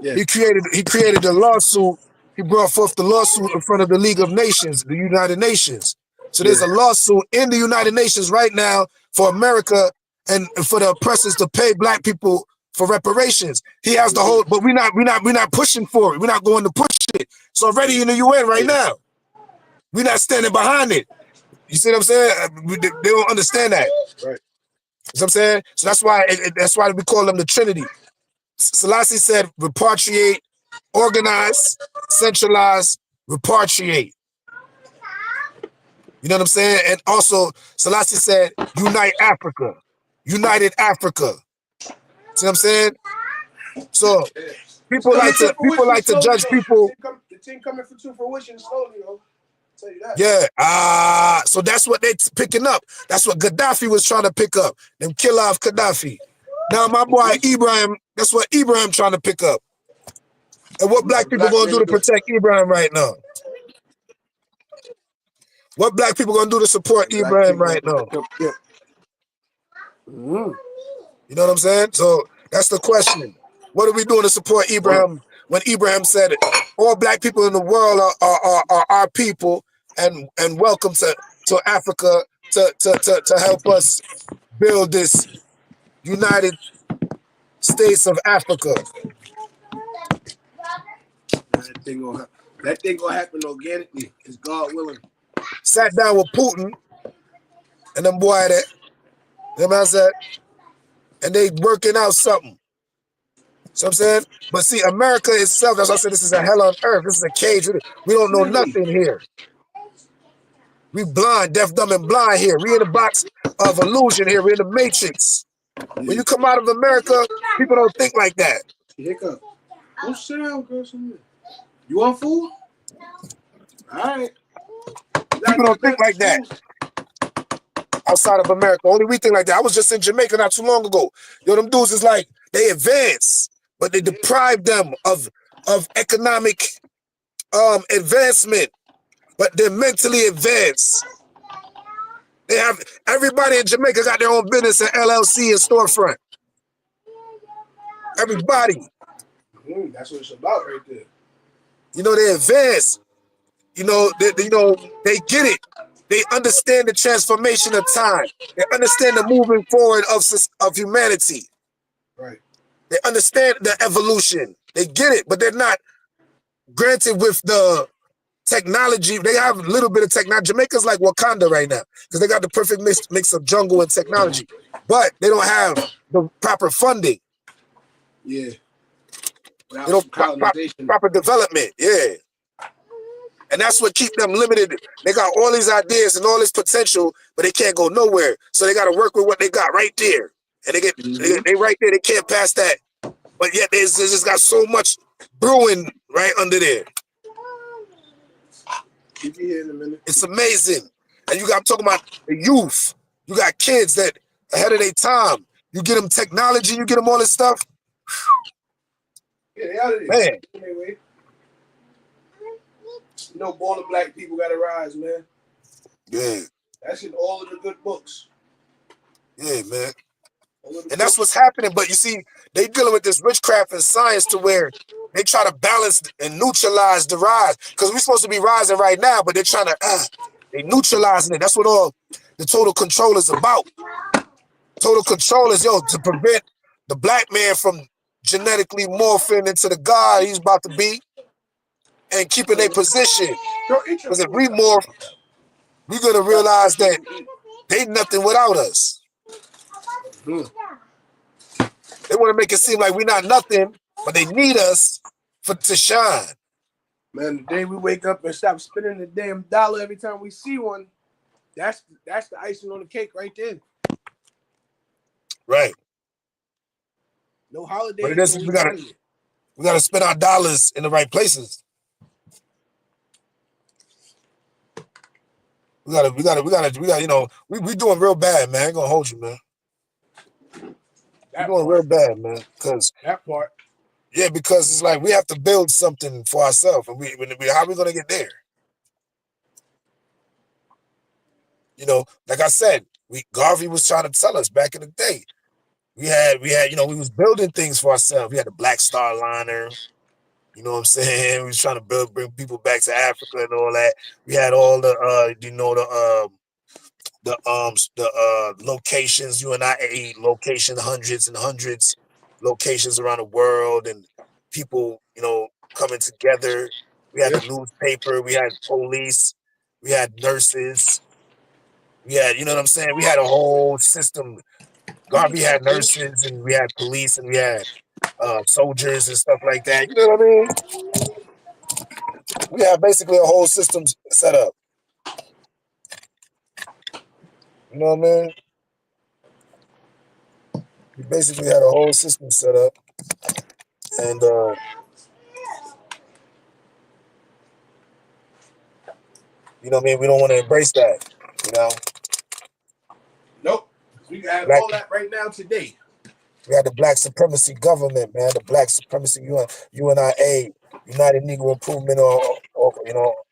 Yeah. He created the lawsuit. He brought forth the lawsuit in front of the League of Nations, the United Nations. So there's Yeah. a lawsuit in the United Nations right now for America and for the oppressors to pay black people for reparations. He has the whole, but we're not pushing for it. We're not going to push it. It's already in the UN right now. We're not standing behind it. You see what I'm saying? They don't understand that. Right. You know what I'm saying? So that's why we call them the Trinity. Selassie said, repatriate, organize, centralize, repatriate. You know what I'm saying? And also, Selassie said, unite Africa. United Africa. See what I'm saying? So people like to judge people. The team coming to fruition slowly, though. I'll tell you that. Yeah. So that's what they're picking up. That's what Gaddafi was trying to pick up. Them kill off Gaddafi. Now my boy Ibrahim, that's what Ibrahim trying to pick up. And what black people gonna do to protect Ibrahim right now? What black people gonna do to support Ibrahim right now? You know what I'm saying? So that's the question. What are we doing to support Ibrahim when Ibrahim said it? All black people in the world are our people and welcome to Africa to help us build this United States of Africa. That thing gonna happen organically. It's God willing. Sat down with Putin and them boy that, you know what I said? And they working out something. So I'm saying? But see, America itself, that's why I said this is a hell on earth. This is a cage. We don't know nothing here. We blind, deaf, dumb, and blind here. We in a box of illusion here. We're in the matrix. When you come out of America, people don't think like that. Hiccup. Go sit down, girl. You want food? All right. People don't think like that outside of America. Only we think like that. I was just in Jamaica not too long ago. Yo, them dudes is like, they advance, but they deprive them of economic advancement, but they're mentally advanced. They have, everybody in Jamaica got their own business and LLC and storefront. Everybody. That's what it's about right there. You know, they advance. You know, they get it. They understand the transformation of time. They understand the moving forward of humanity. Right. They understand the evolution. They get it, but they're not granted with the technology. They have a little bit of technology. Jamaica's like Wakanda right now because they got the perfect mix of jungle and technology, but they don't have the proper funding. Yeah. They don't proper development. Yeah. And that's what keep them limited. They got all these ideas and all this potential, but they can't go nowhere. So they got to work with what they got right there. And they right there. They can't pass that. But yet they just got so much brewing right under there. Keep you here in a minute. It's amazing. And I'm talking about the youth. You got kids that ahead of their time. You get them technology, you get them all this stuff. Yeah, they out of there. Man. Anyway. You know, born of black people gotta rise, man. Yeah. That's in all of the good books. Yeah, man. And that's what's happening. But you see, they dealing with this witchcraft and science to where they try to balance and neutralize the rise. Because we're supposed to be rising right now, but they're trying to, they neutralizing it. That's what all the total control is about. Total control is, to prevent the black man from genetically morphing into the God he's about to be and keeping their position. Because if we morph, we're going to realize that they nothing without us. They want to make it seem like we're not nothing, but they need us to shine. Man, the day we wake up and stop spending the damn dollar every time we see one, that's the icing on the cake right there. Right. No holidays. But it is, we gotta spend our dollars in the right places. We gotta, you know, we doing real bad, man. I ain't gonna hold you, man. We're doing real bad, man. Because that part. Yeah, because it's like we have to build something for ourselves, and how are we gonna get there? You know, like I said, Garvey was trying to tell us back in the day. we was building things for ourselves. We had the Black Star Liner. You know what I'm saying? We was trying to bring people back to Africa and all that. We had all the locations, UNIA location, hundreds and hundreds locations around the world, and people, coming together. We had Yeah. the newspaper, we had police, we had nurses, we had, you know what I'm saying? We had a whole system. God, we had nurses and we had police and we had soldiers and stuff like that. You know what I mean? We had basically a whole system set up. You know what I mean? We basically had a whole system set up, and you know what I mean. We don't want to embrace that. You know, Nope. We got black. all that right now today. We had the black supremacy government, man. The black supremacy UNIA, United Negro Improvement or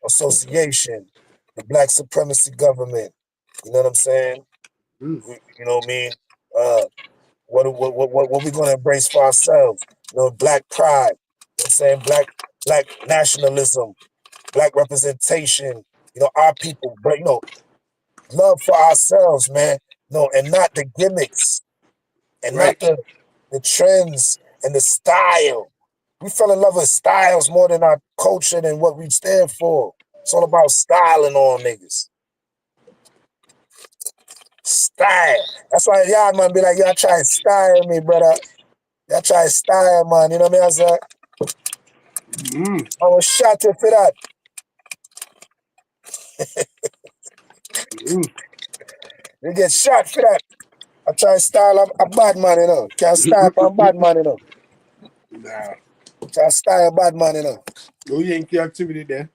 Association. The black supremacy government. You know what I'm saying? Mm. You know what I mean? Uh, what we gonna embrace for ourselves? Black pride. You know what I'm saying? Black nationalism, black representation. Our people, but love for ourselves, man. No, and not the gimmicks, and not Right. the trends and the style. We fell in love with styles more than our culture and what we stand for. It's all about styling on niggas. Style. That's why y'all man be like, y'all try to style me, brother. Y'all try to style, man. You know what I mean? I was like, Mm. I was shot you for that. Mm. You get shot for that. I try to style a bad man, Can't style for a bad man, Nah. Try to style a bad man, No Yankee activity there.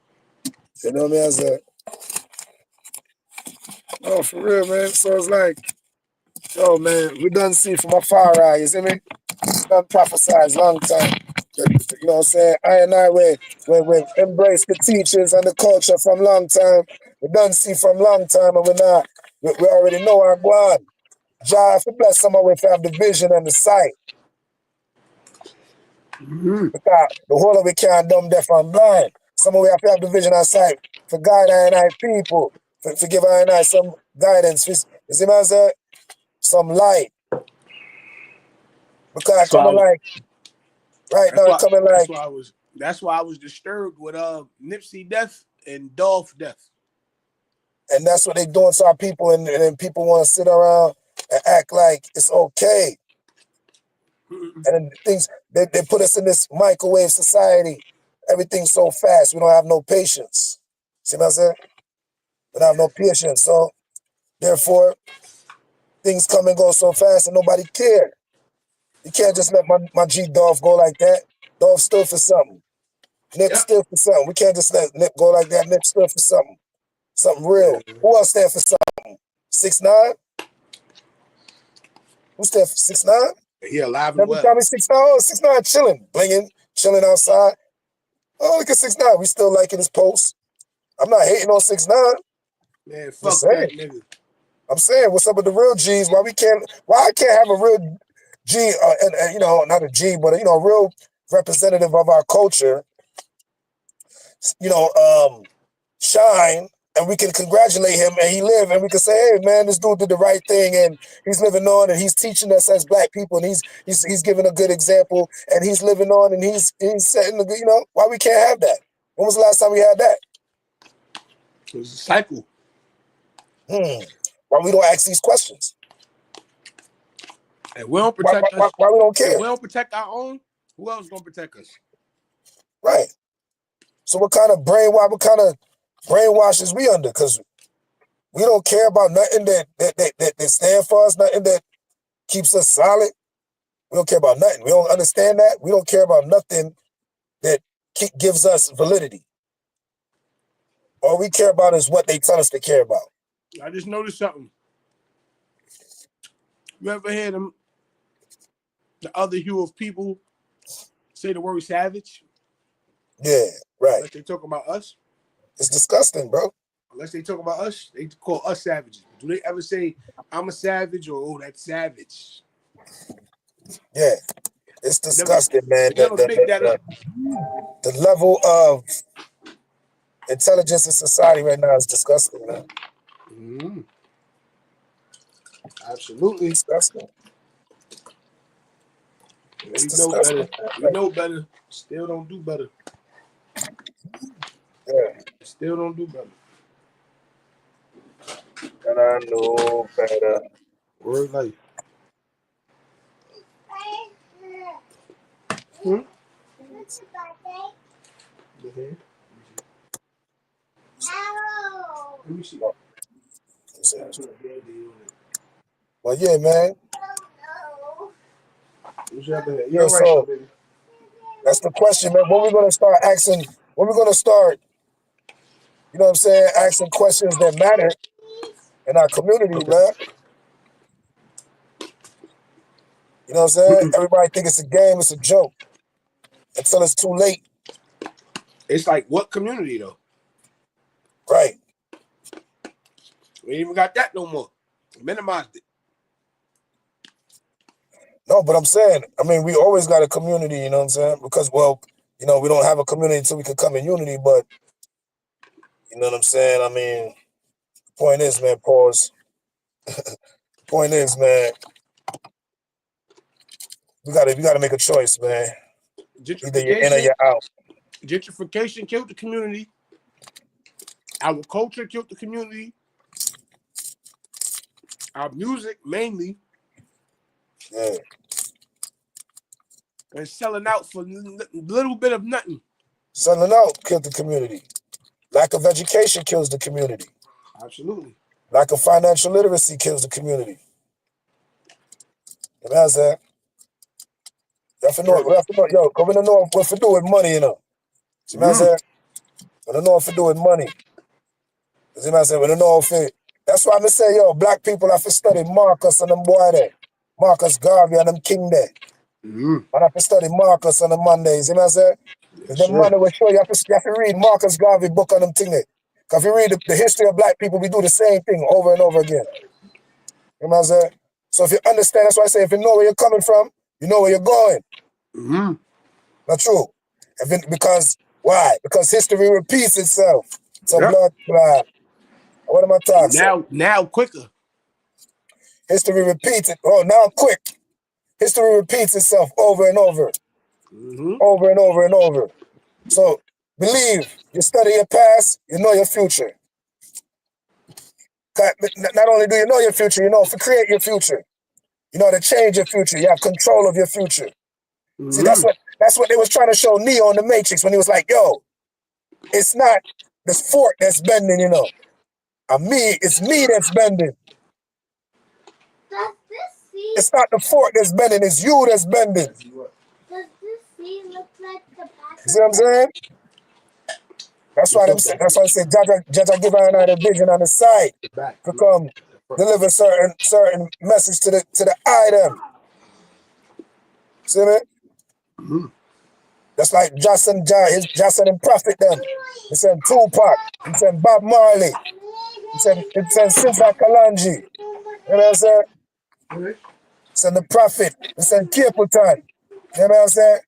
You know what I mean? I was like, oh, for real, man. So it's like, oh, man, we done see from afar eye, you see me? Done prophesize long time. You know what I'm saying? We embrace the teachings and the culture from long time. We done see from long time, and we already know our God. Jah, if you bless someone with have the vision and the sight, Mm. because the whole of it can't dumb, deaf, and blind. Someone we have to have the vision and sight for guide I people, for give I some guidance. You see what I'm saying? Some light. Because That's why I coming was. like, right That's now, why. coming That's like, why I was. That's why I was disturbed with Nipsey death and Dolph death. and that's what they doing to our people, and then people want to sit around and act like it's okay. Mm. And then things, they put us in this microwave society. Everything's so fast, we don't have no patience. See what I'm saying? We don't have Yeah. no patience. So, therefore, things come and go so fast and nobody care. You can't just let my G Dolph go like that. Dolph stood for something. Nip Yep. stood for something. We can't just let Nip go like that. Nip stood for something. Something real. Yeah. Who else stand for something? 6ix9ine? Who stand for 6ix9ine? He alive and Never well. tell me 6ix9ine. Oh, 6ix9ine chilling, blinging, chilling outside. Oh, look at 6ix9ine. We still liking his posts. I'm not hating on 6ix9ine. Man, Just fuck saying. that nigga. I'm saying, what's up with the real G's? Why I can't have a real G, and not a G, but a real representative of our culture, you know, shine, and we can congratulate him, and he live, and we can say, hey man, this dude did the right thing, and he's living on, and he's teaching us as black people, and he's giving a good example, and he's living on, and he's setting the good, why we can't have that? When was the last time we had that? It was a cycle. Why we don't ask these questions? And we don't Why, protect why, us. why we don't If care? we don't protect our own, who else gonna protect us? Right. So what kind of brainwash is we under? Because we don't care about nothing that stand for us, nothing that keeps us solid. We don't care about nothing. We don't understand that. We don't care about nothing that gives us validity. All we care about is what they tell us to care about. I just noticed something. You ever hear the other hue of people say the word savage? Yeah, right. Unless they talk about us. It's disgusting, bro. Unless they talk about us, they call us savages. Do they ever say I'm a savage or oh that's savage? Yeah, it's Never, disgusting, man. they never pick that up. The level of intelligence in society right now is disgusting, man. Mm, absolutely. Disgusting. It's We know better. disgusting, man. We Like, know better. Still don't do better. yeah, Still don't do better. and I know better. Word life. Hmm? Okay. Let me see. No, I put a band-aid on it. well, yeah, man. You should have to. Yeah, You're all right, though, so baby. that's the question, man. When we gonna start asking? When we gonna start? You know what I'm saying? Asking questions that matter in our community, Okay. man. You know what I'm saying? Everybody think it's a game, it's a joke until it's too late, It's like what community though? right? We ain't even got that no more. Minimized it. No, but I'm saying, I mean, we always got a community. You know what I'm saying? Because, well, you know, we don't have a community until we can come in unity. But you know what I'm saying? I mean, point is, man. Pause. Point is, man. We gotta make a choice, man. Either you're in or Gentrification. you're out. Gentrification killed the community. Our culture killed the community. Our music mainly, Yeah. and selling out for little bit of nothing. Selling out killed the community. Lack of education kills the community. Absolutely. Lack of financial literacy kills the community. You know what I'm saying? You have to know, Right. we have to know, yo, come in to know what to do with money, you know. See what I'm Mm. saying? We don't know what to do with money. See what I'm saying? We don't know if it, that's why I'm going to say, yo, black people have to study Marcus and them boy there. Marcus Garvey and them king there. Mm. And have to study Marcus on the Mondays, you know what I'm saying? Because Yes, the sir. Monday will show you have to read Marcus Garvey book on them thing there. Because if you read the history of black people, we do the same thing over and over again. You know what I'm saying? So if you understand, that's why I say if you know where you're coming from, you know where you're going. Mm. Not true. Because why? Because history repeats itself. So Yep. blood clot. What am I And talking? So now quicker. history repeats it. Oh, now quick. History repeats itself over and over, Mm-hmm. over and over and over. So believe you study your past, you know your future. Not only do you know your future, you know to create your future. You know how to change your future. You have control of your future. See, Mm-hmm. that's what they was trying to show Neo in the Matrix when he was like, yo, it's not this fort that's bending, you know. It's me that's bending. Does this sea It's not the fort that's bending, it's you that's bending. does this sea look like the back You see of what I'm the saying? That's why What's them up, dog? that's why I say Jaja give her the vision on the side The back. to Yeah. come The front. deliver certain message to the item. See me? Mm-hmm. That's like Jason and Prophet them. He said Tupac. He said Bob Marley. He said Sister Kalanji. You know what I'm saying? Okay. He said the Prophet. He said Capleton. You know what I'm saying?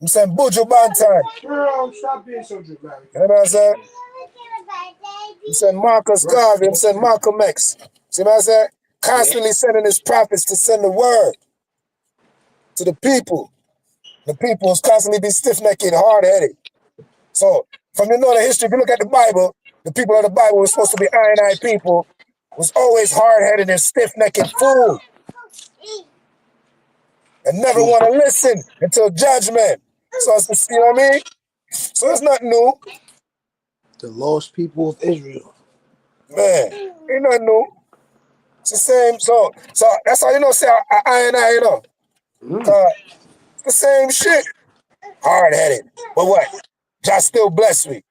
He said Buju Banton. Girl, stop being so dramatic. You know what I'm saying? He said Marcus Brush Garvey. He your said teeth. Malcolm X. See what I'm saying? Yeah. Constantly sending his prophets to send the word to the people. The people is constantly be stiff-necked, hard-headed. So, from you know the history, if you look at the Bible, the people of the Bible were supposed to be iron-eyed people, was always hard-headed and stiff-necked fool, and never See, want to listen until judgment. So, you know what I mean? So, it's not new, the lost people of Israel. man. Ain't nothing new. It's the same. So that's how you know, say, iron-eye, you know. Mm. 'Cause it's the same shit. Hard-headed. But what? God still bless me.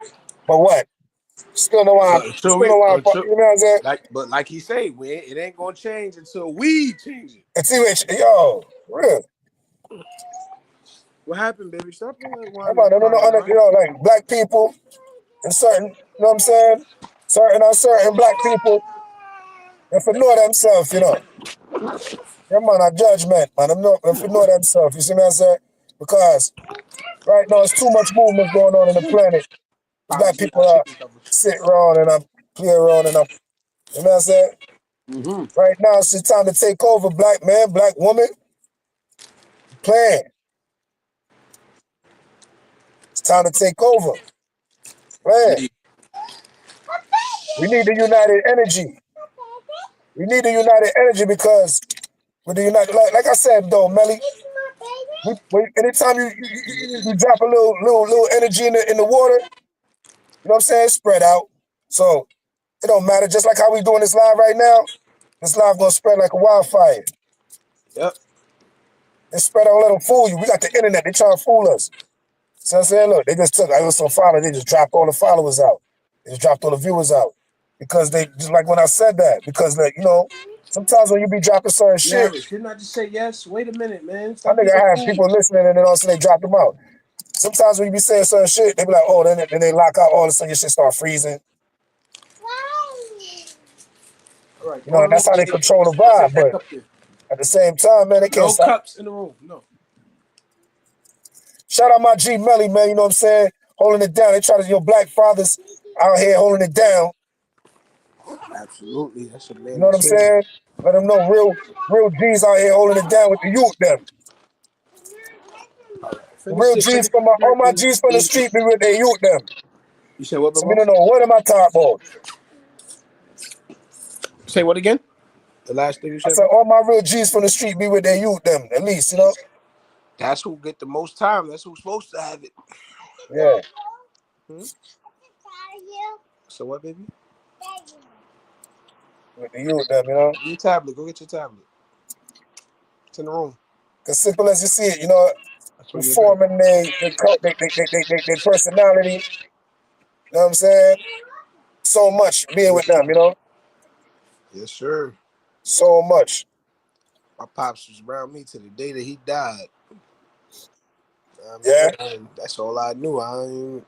But what? Still know why, Until still we, know why, until you know what I'm saying? like he say, it ain't gonna change until we change it. And see, yo, real. What happened, baby? Stop playing like Come whining on, and no, no, no, crying, man. you know, like black people and certain, you know what I'm saying? Certain black people, they for know themselves, you know. Yeah, man, a judgment, man. I'm not if you know themselves. You see me I say? Because right now it's too much movement going on in the planet. It's Pops, like get people the chicken covers. sit around and play around you know what I'm saying? Mm-hmm. Right now it's the time to take over, black man, black woman, playing. It's time to take over. Man, Indeed. we need the united energy. We need the united energy because with the united, like I said though, Melly, anytime you drop a little energy in the water, you know what I'm saying? Spread out. So it don't matter. Just like how we doing this live right now, this live gonna spread like a wildfire. Yep. It spread out, let them fool you. We got the internet. They trying to fool us. So I'm saying, look, they just took, I was some followers, they just dropped all the followers out. They just dropped all the viewers out. Because they, just like when I said that, because, like, you know, sometimes when you be dropping certain shit, Harris, didn't I just say yes? Wait a minute, man. I Stop think being a I have fool. people listening and then all of a sudden they drop them out. Sometimes when you be saying certain shit, they be like, oh, then they lock out, all of a sudden your shit start freezing. All right, You go know, in and the that's room how and they take control the and take vibe. that But cup there. at the same time, man, they can't No stop. cups in the room. No. Shout out my G Melly, man, you know what I'm saying? Holding it down. They try to, black fathers out here holding it down. Absolutely. That's a You man know of what I'm champion. saying? Let them know real G's out here holding it down with the youth, them. The Finish real this. Take G's a from all drink my and G's from the eat. street be with their youth, them. You said what, So me Bubba? don't know what am I talking about. Say what again? The last thing you I said, said bro? all my real G's from the street be with their youth, them. At least, you know? That's who get the most time. That's who's supposed to have it. Yeah, Hmm? So what, baby? with the youth, them, you know? Get your tablet. Go get your tablet. It's in the room. Cause simple as you see it, you know, That's where you're good. reforming their personality, you know what I'm saying? So much being with them, you know? Yes, sir. So much. My pops was around me to the day that he died. I Yeah, mean, and that's all I knew. I ain't,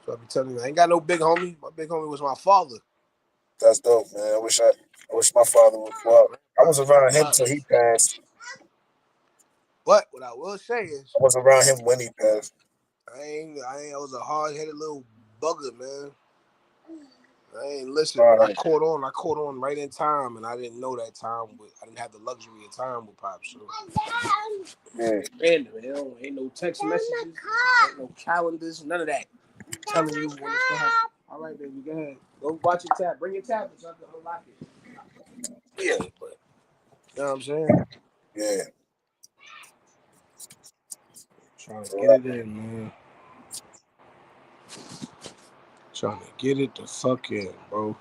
so I be telling you, I ain't got no big homie. My big homie was my father. that's dope, man. I wish my father was, well, I was Pops, around him till pops. he passed. But what I will say is, I was around him when he passed. I was a hard headed little bugger, man. I ain't listen, but I Right. caught on. I caught on right in time, and I didn't know that time. I didn't have the luxury of time with Pops. So Yeah, random, ain't no text messages, ain't no calendars, none of that. Telling you when it's gonna happen. All right, baby, go ahead. Go watch your tab. Bring your tablet so I can unlock it. Yeah, but you know what I'm saying? yeah. Trying to get it in, man. Trying to get it the fuck in, bro.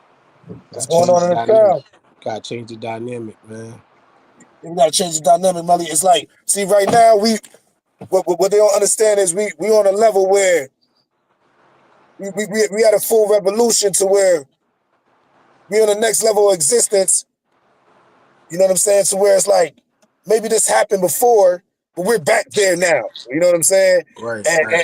What's Gotta going change on the in the dynamic. town? Gotta change the dynamic, man. We gotta change the dynamic, Melly. It's like, see, right now what they don't understand is we on a level where we had a full revolution to where we on the next level of existence. You know what I'm saying? To where it's like maybe this happened before, but we're back there now. You know what I'm saying? Right, And right,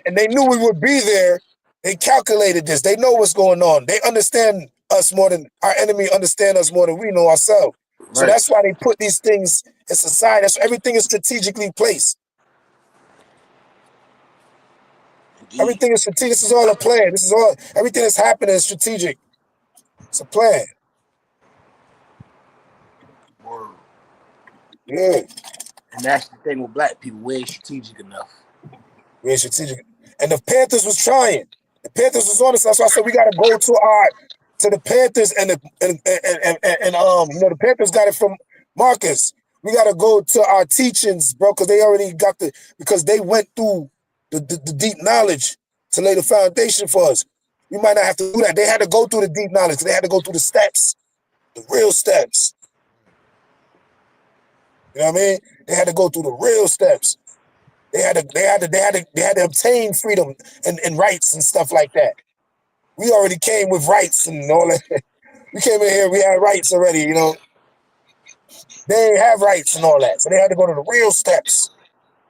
and they knew we would be there. They calculated this. They know what's going on. They understand us more than our enemy understand us more than we know ourselves. So right. that's why they put these things in society. That's everything is strategically placed. Indeed. Everything is strategic. This is all a plan. This is all everything that's happening is strategic. It's a plan. Word. Yeah. And that's the thing with black people. We ain't strategic enough. Very strategic. And the Panthers was trying. The Panthers was on us. That's why I said we gotta go to the Panthers and you know the Panthers got it from Marcus. We gotta go to our teachings, bro, because they already got because they went through the deep knowledge to lay the foundation for us. We might not have to do that. They had to go through the deep knowledge. They had to go through the steps, the real steps. You know what I mean? They had to go through the real steps. They had to obtain freedom and rights and stuff like that. We already came with rights and all that. We came in here, we had rights already, you know. They didn't have rights and all that. So they had to go to the real steps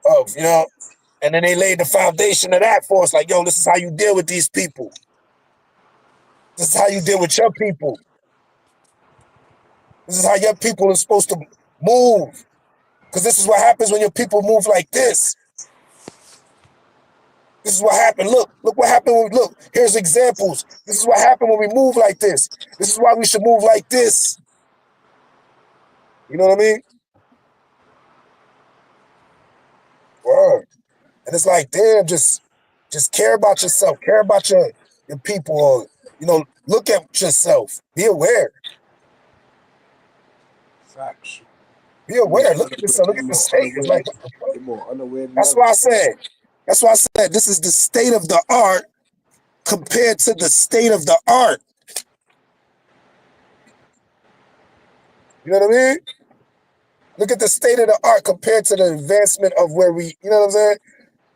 of, you know, and then they laid the foundation of that for us. Like, yo, this is how you deal with these people. This is how you deal with your people. This is how your people are supposed to Move. Because this is what happens when your people move like this. This is what happened. Look what happened when look, here's examples. This is what happened when we move like this. This is why we should move like this. You know what I mean? Word. And it's like, damn, just care about yourself, care about your people, or look at yourself. Be aware. Facts. Be They more aware. Look at unaware. yourself. Look They at the more state. It's unaware. like, what the fuck? They more unaware than That's ever. why I said. That's why I said this is the state of the art compared to the state of the art. You know what I mean? Look at the state of the art compared to the advancement of where we, you know what I'm saying?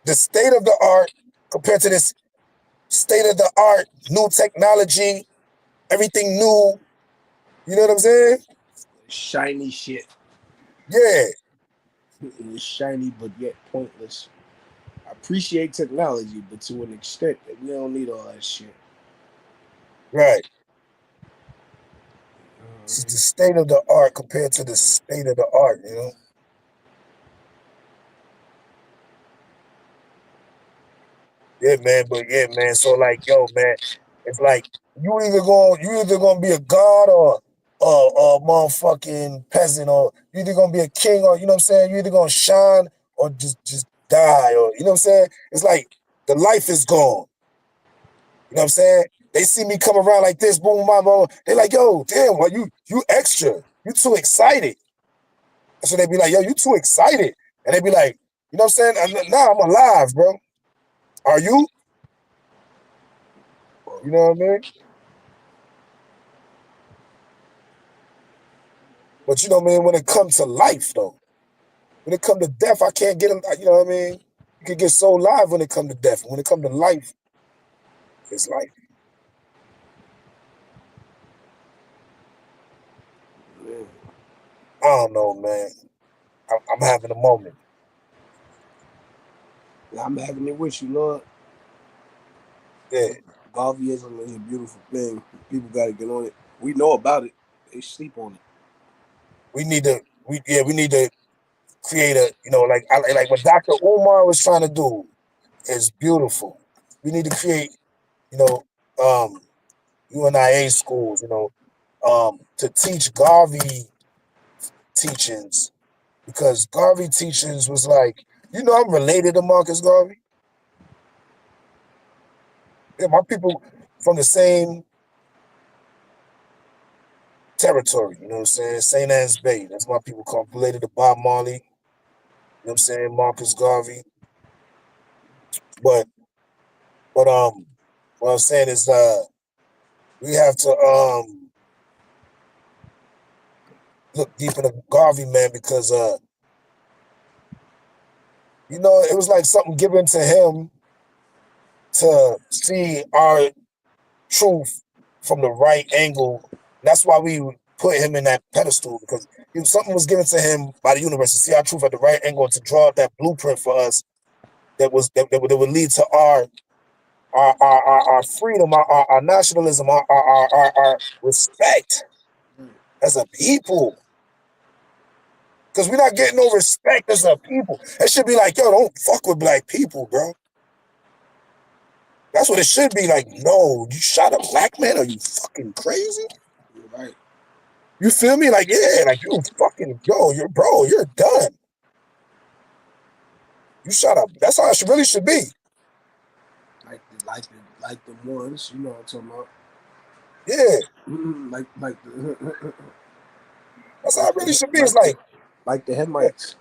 The state of the art compared to this state of the art, new technology, everything new. You know what I'm saying? Shiny shit. Yeah, It's shiny but yet pointless. I appreciate technology, but to an extent that we don't need all that shit. right. This is the state of the art compared to the state of the art, Yeah, man, but yeah, man. So like, yo, man, it's like you either gonna be a god or a motherfucking peasant, or you either gonna be a king, or you know what I'm saying, you either gonna shine or just die, or you know what I'm saying? It's like the life is gone. You know what I'm saying? They see me come around like this, boom, mama. They like, yo, damn, well, you extra. You too excited. So they be like, yo, you too excited. And they be like, you know what I'm saying? Nah, I'm alive, bro. Are you? You know what I mean? But you know what I mean? When it comes to life, though, when it comes to death, I can't get them. You know what I mean? You can get so live when it comes to death. When it comes to life, it's like, Yeah. I don't know, man. I'm having a moment. I'm having it with you, Lord. Yeah, Garveyism is a beautiful thing. People got to get on it. We know about it. They sleep on it. we need to create a, like what Dr. Umar was trying to do is beautiful. We need to create, you know, um, UNIA schools, to teach Garvey teachings, because Garvey teachings was like, I'm related to Marcus Garvey. Yeah, my people from the same territory, you know what I'm saying? St. Anne's Bay. That's my people called related to Bob Marley, you know what I'm saying? Marcus Garvey. But what I'm saying is we have to look deep into Garvey, man, because it was like something given to him to see our truth from the right angle. That's why we put him in that pedestal, because something was given to him by the universe to see our truth at the right angle and to draw out that blueprint for us that would lead to our freedom, our nationalism, our respect as a people. Because we're not getting no respect as a people. It should be like, yo, don't fuck with black people, bro. That's what it should be like. No, you shot a black man? Are you fucking crazy? You're right. You feel me? Like, yeah, like you fucking, yo, you're done. You shot up. That's how it really should be. Like the ones, you know what I'm talking about. Yeah, Like the that's how like it really the should be. It's like the like, like the yeah, Hemites.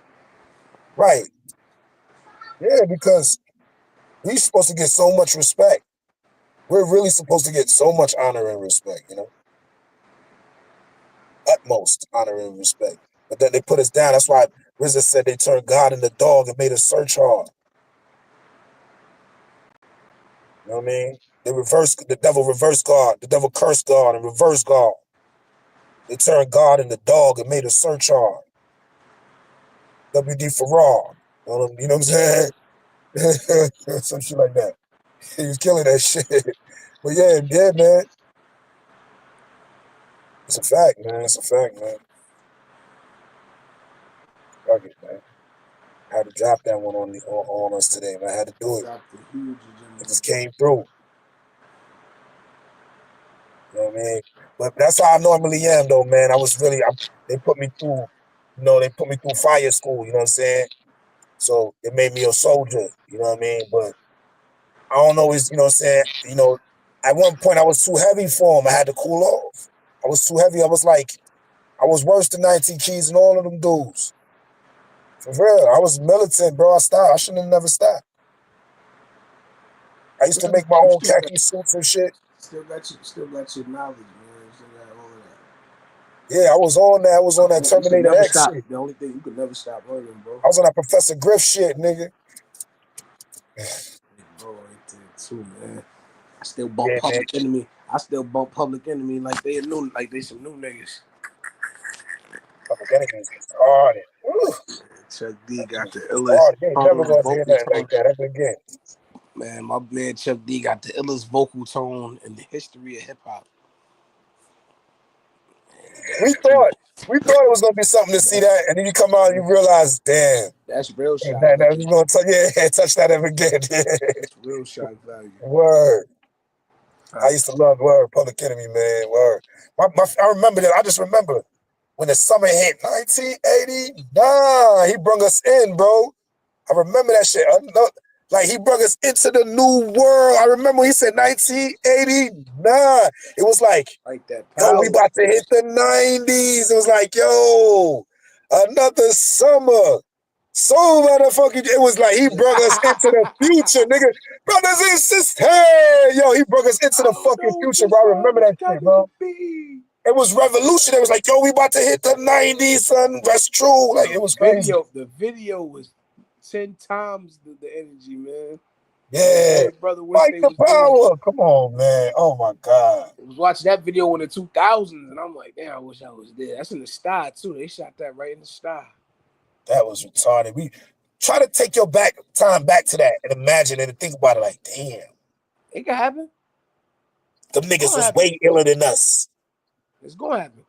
right. Yeah, because we supposed to get so much respect. We're really supposed to get so much honor and respect, utmost honor and respect. But then they put us down. That's why RZA said they turned God into dog and made us search hard. You know what I mean? The devil reversed God. The devil cursed God and reversed God. They turned God into dog and made us search hard. WD for raw. You know what I'm saying? Some shit like that. He was killing that shit. But yeah, man. It's a fact, man. It's a fact, man. Fuck it, man. I had to drop that one on us today, man. I had to do it. Got the huge It agenda. just came through. You know what I mean? But that's how I normally am, though, man. They put me through, they put me through fire school. You know what I'm saying? So it made me a soldier. You know what I mean? But I don't always, you know what I'm saying? At one point I was too heavy for him. I had to cool off. I was too heavy. I was worse than 19 Keys and all of them dudes. For real. I was militant, bro. I stopped. I shouldn't have never stopped. I used to Well, make my you own khaki suits and shit. still got your knowledge, man. You still got all of that. Yeah, I was on that. I was on that You can Terminator never X stop. shit. The only thing you can never stop learning, bro. I was on that Professor Griff shit, nigga. Bro, right there too, man. I still bump Yeah, man. Public Enemy. I still bump Public Enemy like they some new niggas. Public Enemies was hard. Chuck D got the Hard. illest You ain't never tone, gonna hear vocal nothing like tone. that ever again. Man, my man Chuck D got the illest vocal tone in the history of hip hop. We thought we thought it was gonna be something to see that, and then you come out and you realize, damn, That's real shock that value. was gonna touch that ever again. That's real shock value. Word. I used to Facts. love Word, Public Enemy, man. Word. I remember that. I just remember when the summer hit 1989, he brung us in, bro. I remember that shit. Like he brought us into the new world. I remember when he said 1989. It was like, Like that yo, we power. about to hit the 90s. It was like, yo, another summer. So motherfucking, it was like he brought us into the future, nigga. Brothers and sisters, hey, yo, he brought us into I the don't fucking know what future, this bro. I song remember is that shit, going to bro. be. It was revolutionary. It was like, yo, we about to hit the 90s, son. That's true. Like, it was crazy. The video was 10 times the energy, man. Yeah. Every brother wish Fight they the was doing. power. Come on, man. Oh, my God. I was watching that video in the 2000s, and I'm like, damn, I wish I was there. That's in the sky, too. They shot that right in the sky. That was retarded. We try to take your time back to that and imagine it and think about it like, damn. It can happen. Them It's niggas gonna was happen. way iller than us. It's gonna happen.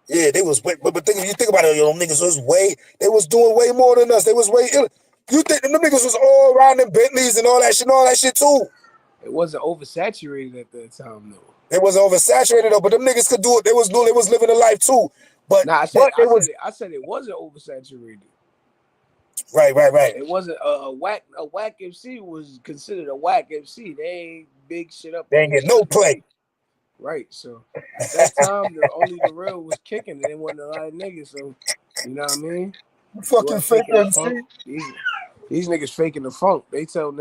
Yeah, they was way, but you think about it, them niggas they was doing way more than us. They was way iller. You think them niggas was all around in Bentleys and all that shit too. It wasn't oversaturated at that time, though. It wasn't oversaturated though, but them niggas could do it. They was living a life too. But Nah, it was I said it wasn't oversaturated. right. It wasn't a whack MC was considered a whack MC. They ain't big shit up They on ain't their get no shit. play. Right. So at that time, only the real was kicking, and there wasn't a lot of niggas. So you know what I mean? You You fucking weren't fake faking the MC. funk. These niggas faking the funk. They tell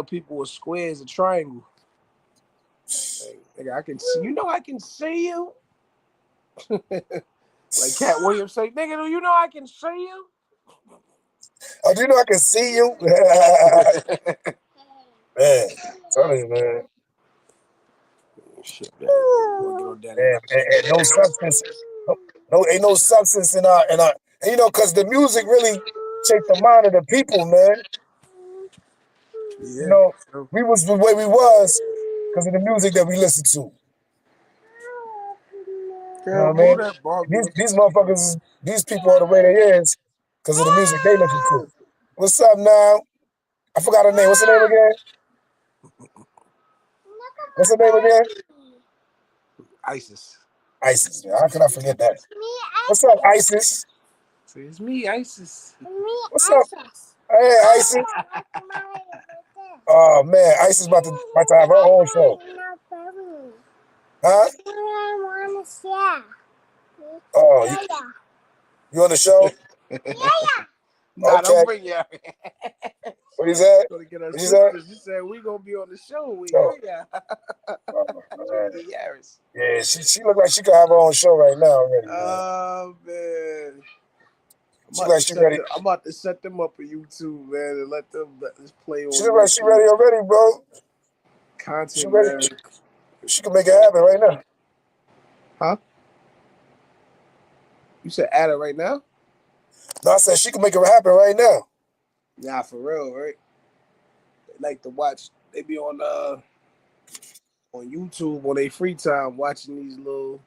people a square is a triangle. Like, nigga, I can see. You know, I can see you. Like Cat Williams say, nigga, do you know I can see you? Oh, do you know I can see you? Man, tell you, man. Shit, man. We'll get on daddy And, lap. and no substance. Ain't no substance in our and cause the music really shaped the mind of the people, man. Yeah. So, We was the way we was because of the music that we listened to. You know girl, what I mean? move that Barbie. These motherfuckers, these people are the way they is because of the music they listen to. What's up now? I forgot her name. What's her name again? What's her name again? ISIS. Isis. Man. How can I forget that? What's up, Isis? See, it's me, ISIS. What's up? Hey, Isis. Oh man, Isis about to have her own show. Huh? Oh, you on the show? Nah, don't Okay. bring ya. What is that? Gonna get her What you said? sisters. She said we gonna be on the show with Oh, ya. oh man. Yaris. Yeah, she look like she could have her own show right now already, man. Oh man. She like she ready. I'm about to set them up on YouTube, man, and let this play She on look like she YouTube. ready already, bro. She Content, ready. man. She can make it happen right now. Huh? You said add it right now? No, I said she can make it happen right now. Nah, for real, right? They like to watch. They be on YouTube on their free time watching these little.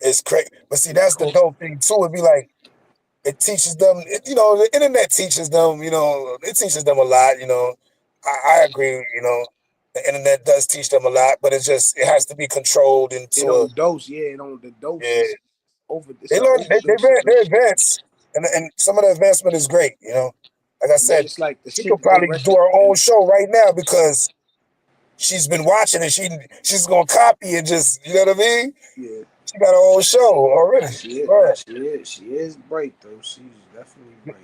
It's crazy. But see, that's the dope thing too. It'd be like It teaches them, the internet teaches them, it teaches them a lot, I agree, the internet does teach them a lot, but it has to be controlled It into don't dose. Yeah, it don't. The dose yeah, is over. It's they an learn, overdose of they it. advance, and some of the advancement is great, like I And then said, it's like the we could shit that they probably do rushing. our own And show right now because she's been watching and she's gonna copy and just, you know what I mean? yeah, She got her own show already. Right. she is. She is bright though. She's definitely bright.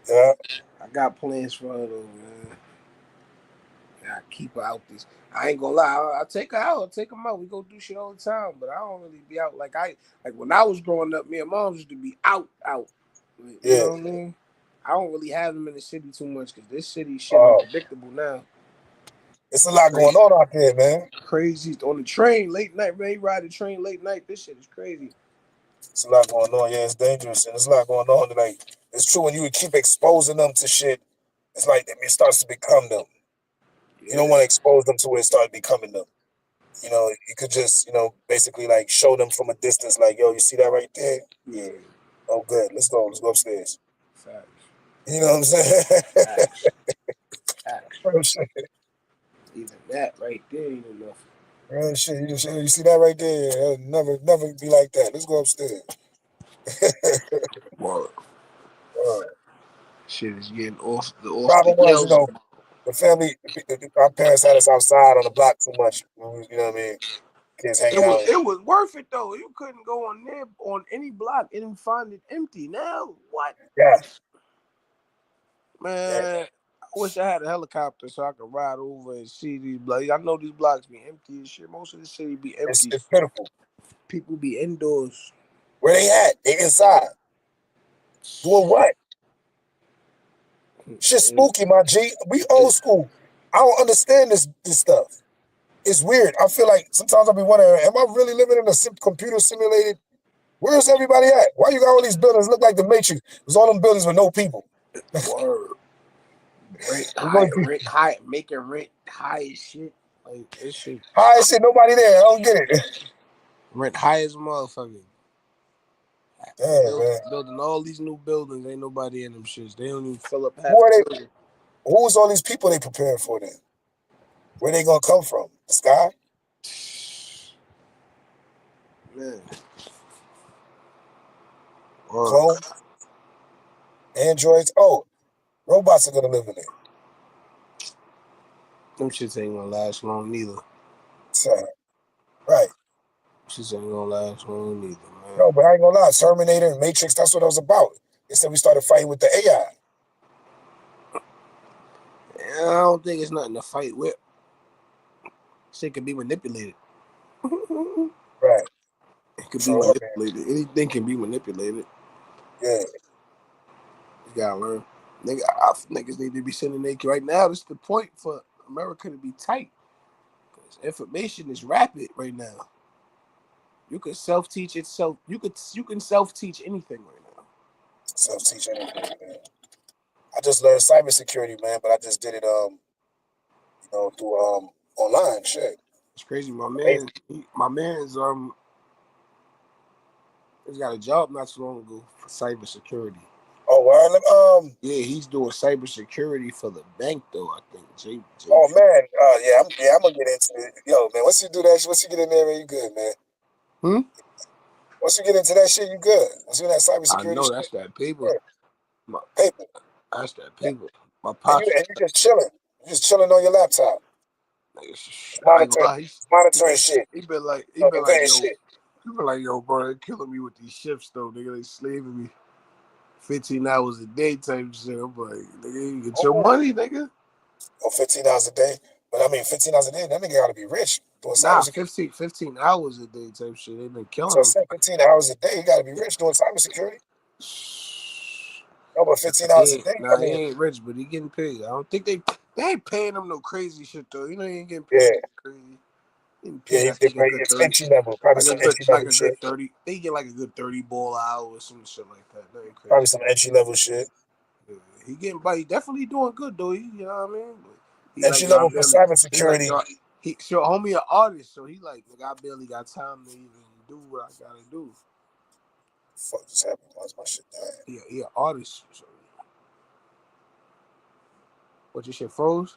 Yeah, I got plans for her though, man. I keep her out this. I ain't gonna lie. I take her out. I take them out. We go do shit all the time, but I don't really be out like when I was growing up. Me and mom used to be out. You yeah. know what I mean? I don't really have them in the city too much because this city shit Uh, unpredictable now. it's a lot going Crazy, on out there, man. crazy on the train late night. Man, you ride the train late night. This shit is crazy. It's a lot going on. Yeah, it's dangerous, and there's a lot going on. Like it's true when you keep exposing them to shit, it's like it starts to become them. You don't Yeah, want to expose them to where it starts becoming them. You could just, basically like show them from a distance, like, yo, you see that right there? yeah. Yeah. Oh, good. Let's go. Let's go upstairs. Facts, You know what I'm saying? facts, facts. Real shit. Even that right there ain't enough. Real shit. You see that right there? It'll never be like that. Let's go upstairs. Well, Uh, shit is getting off the Problem was, rails. the family, our parents had us outside on the block too much. You know what I mean? Kids hanging out. It was worth it though. You couldn't go on there on any block and find it empty. Now what? Yeah, yeah. Man, I wish I had a helicopter so I could ride over and see these blocks. I know these blocks be empty and shit. Most of the city be empty. It's pitiful. People be indoors. Where they at? They inside. Doing what? Shit spooky, my G. We old school. I don't understand this stuff. It's weird. I feel like sometimes I'll be wondering, am I really living in a computer simulated? Where's everybody at? Why you got all these buildings look like the Matrix? There's all them buildings with no people. Word. There's only people. Rent high, making rent high as shit. Like this shit. High as shit, nobody there. I don't get it. Rent high as a motherfucker. Damn, man. Building all these new buildings, ain't nobody in them shits. They don't even fill up half Who are the they? building. Who's all these people they preparing for then? Where they gonna come from? The sky? Man. Word. Clones? Androids? Oh, robots are gonna live in it. Them shits ain't gonna last long neither. So, right. Shits ain't gonna last long neither, man. No, but I ain't gonna lie. Terminator and Matrix, that's what it was about. They said we started fighting with the AI. I don't think it's nothing to fight with. Shit can be manipulated. It Right. could be So, I mean, manipulated. Anything can be manipulated. yeah. You gotta learn. Niggas need to be sending their right now. This is the point for America to be tight. Because information is rapid right now. You can self teach itself. You can self teach anything right now. Self-teach anything, man. I just learned cybersecurity, man, but I just did it, through online shit. It's crazy. Amazing. My man's he's got a job not so long ago for cybersecurity. Oh, well, Yeah, he's doing cybersecurity for the bank though. I think J. oh man, I'm gonna get into it. Yo, man, once you do that, once you get in there, man, you good, man. Hmm? Once you get into that shit, you good. Once you in that I cybersecurity know shit, that's that paper. yeah, My, paper, that's that paper. My and pops. you just chilling, on your laptop, I ain't gonna lie. monitoring shit, He been like inventing yo. shit. He been like yo, bro. They killing me with these shifts though. Nigga, they slaving me 15 hours a day type shit. I'm like, nigga, you get your Ooh, money, nigga. 15 hours a day. But I mean, 15 hours a day, that nigga gotta be rich doing Nah, cybersecurity. 15 hours a day type shit. They been So I killing said 15 hours a day, you gotta be rich doing cybersecurity. No, but 15 hours a day, I He mean, ain't rich, but he getting paid. I don't think they ain't paying him no crazy shit though. You know, he ain't getting paid yeah, crazy. He getting yeah, paid, I think, a good it's 30, entry level, probably some entry like level a shit, good 30. They get like a good 30 ball an hour or some shit like that. Nothing probably crazy. some entry level shit. Yeah, he getting, but he definitely doing good though. You know what I mean? But he like, Entry yo, I level for barely. He like, cybersecurity. yo, he so homie an artist, so he like, nigga, I barely got time to even do what I gotta do. Fuck just happened? Why's my shit dying? He an artist. So, what your shit froze?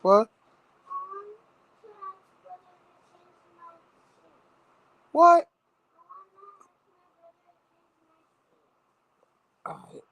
What? What? Alright.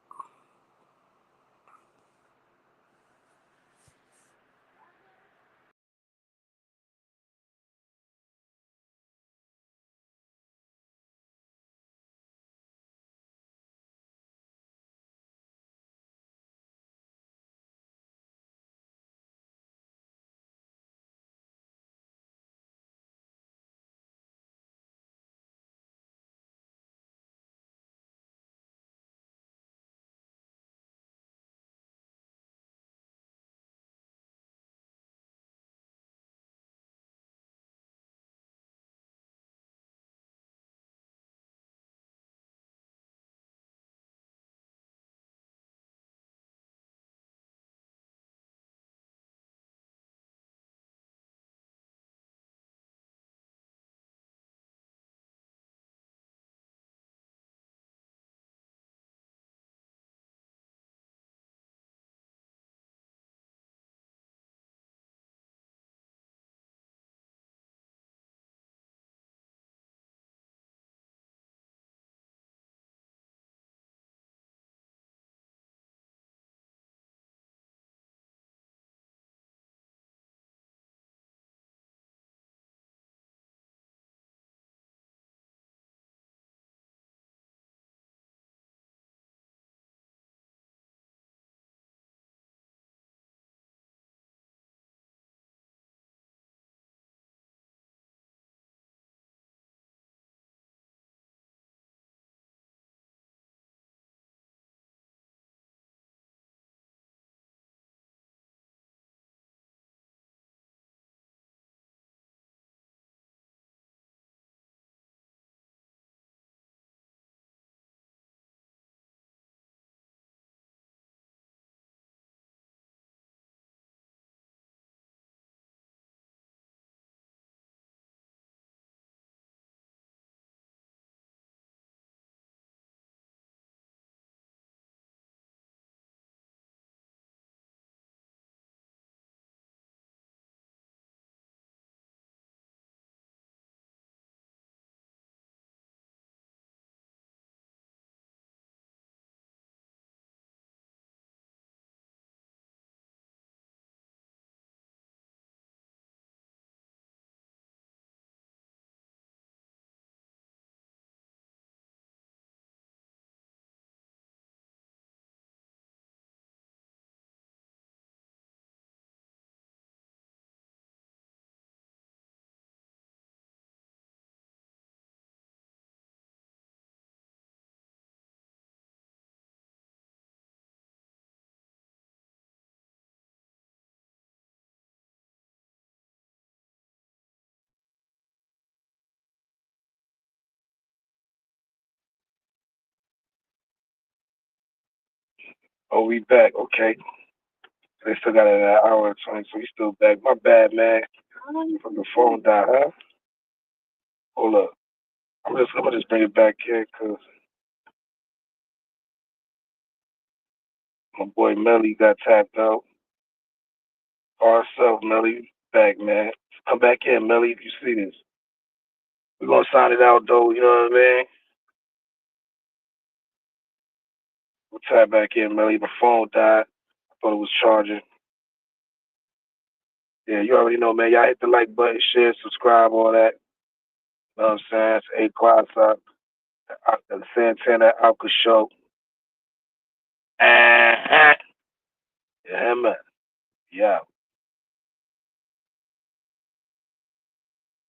Oh, we back. Okay. They still got an hour and 20, so we still back. My bad, man. From the phone died, huh? Hold up. I'm gonna just bring it back here because my boy Melly got tapped out. Ourself, Melly, back, man. Come back in, Melly, if you see this. We're gonna sign it out though, you know what I mean? We'll tap back in, Melly. My phone died. I thought it was charging. Yeah, you already know, man. Y'all hit the like button, share, subscribe, all that. You know what I'm saying? It's 8 o'clock up. The Santana Alca Show. Uh-huh. Yeah, man. Yeah.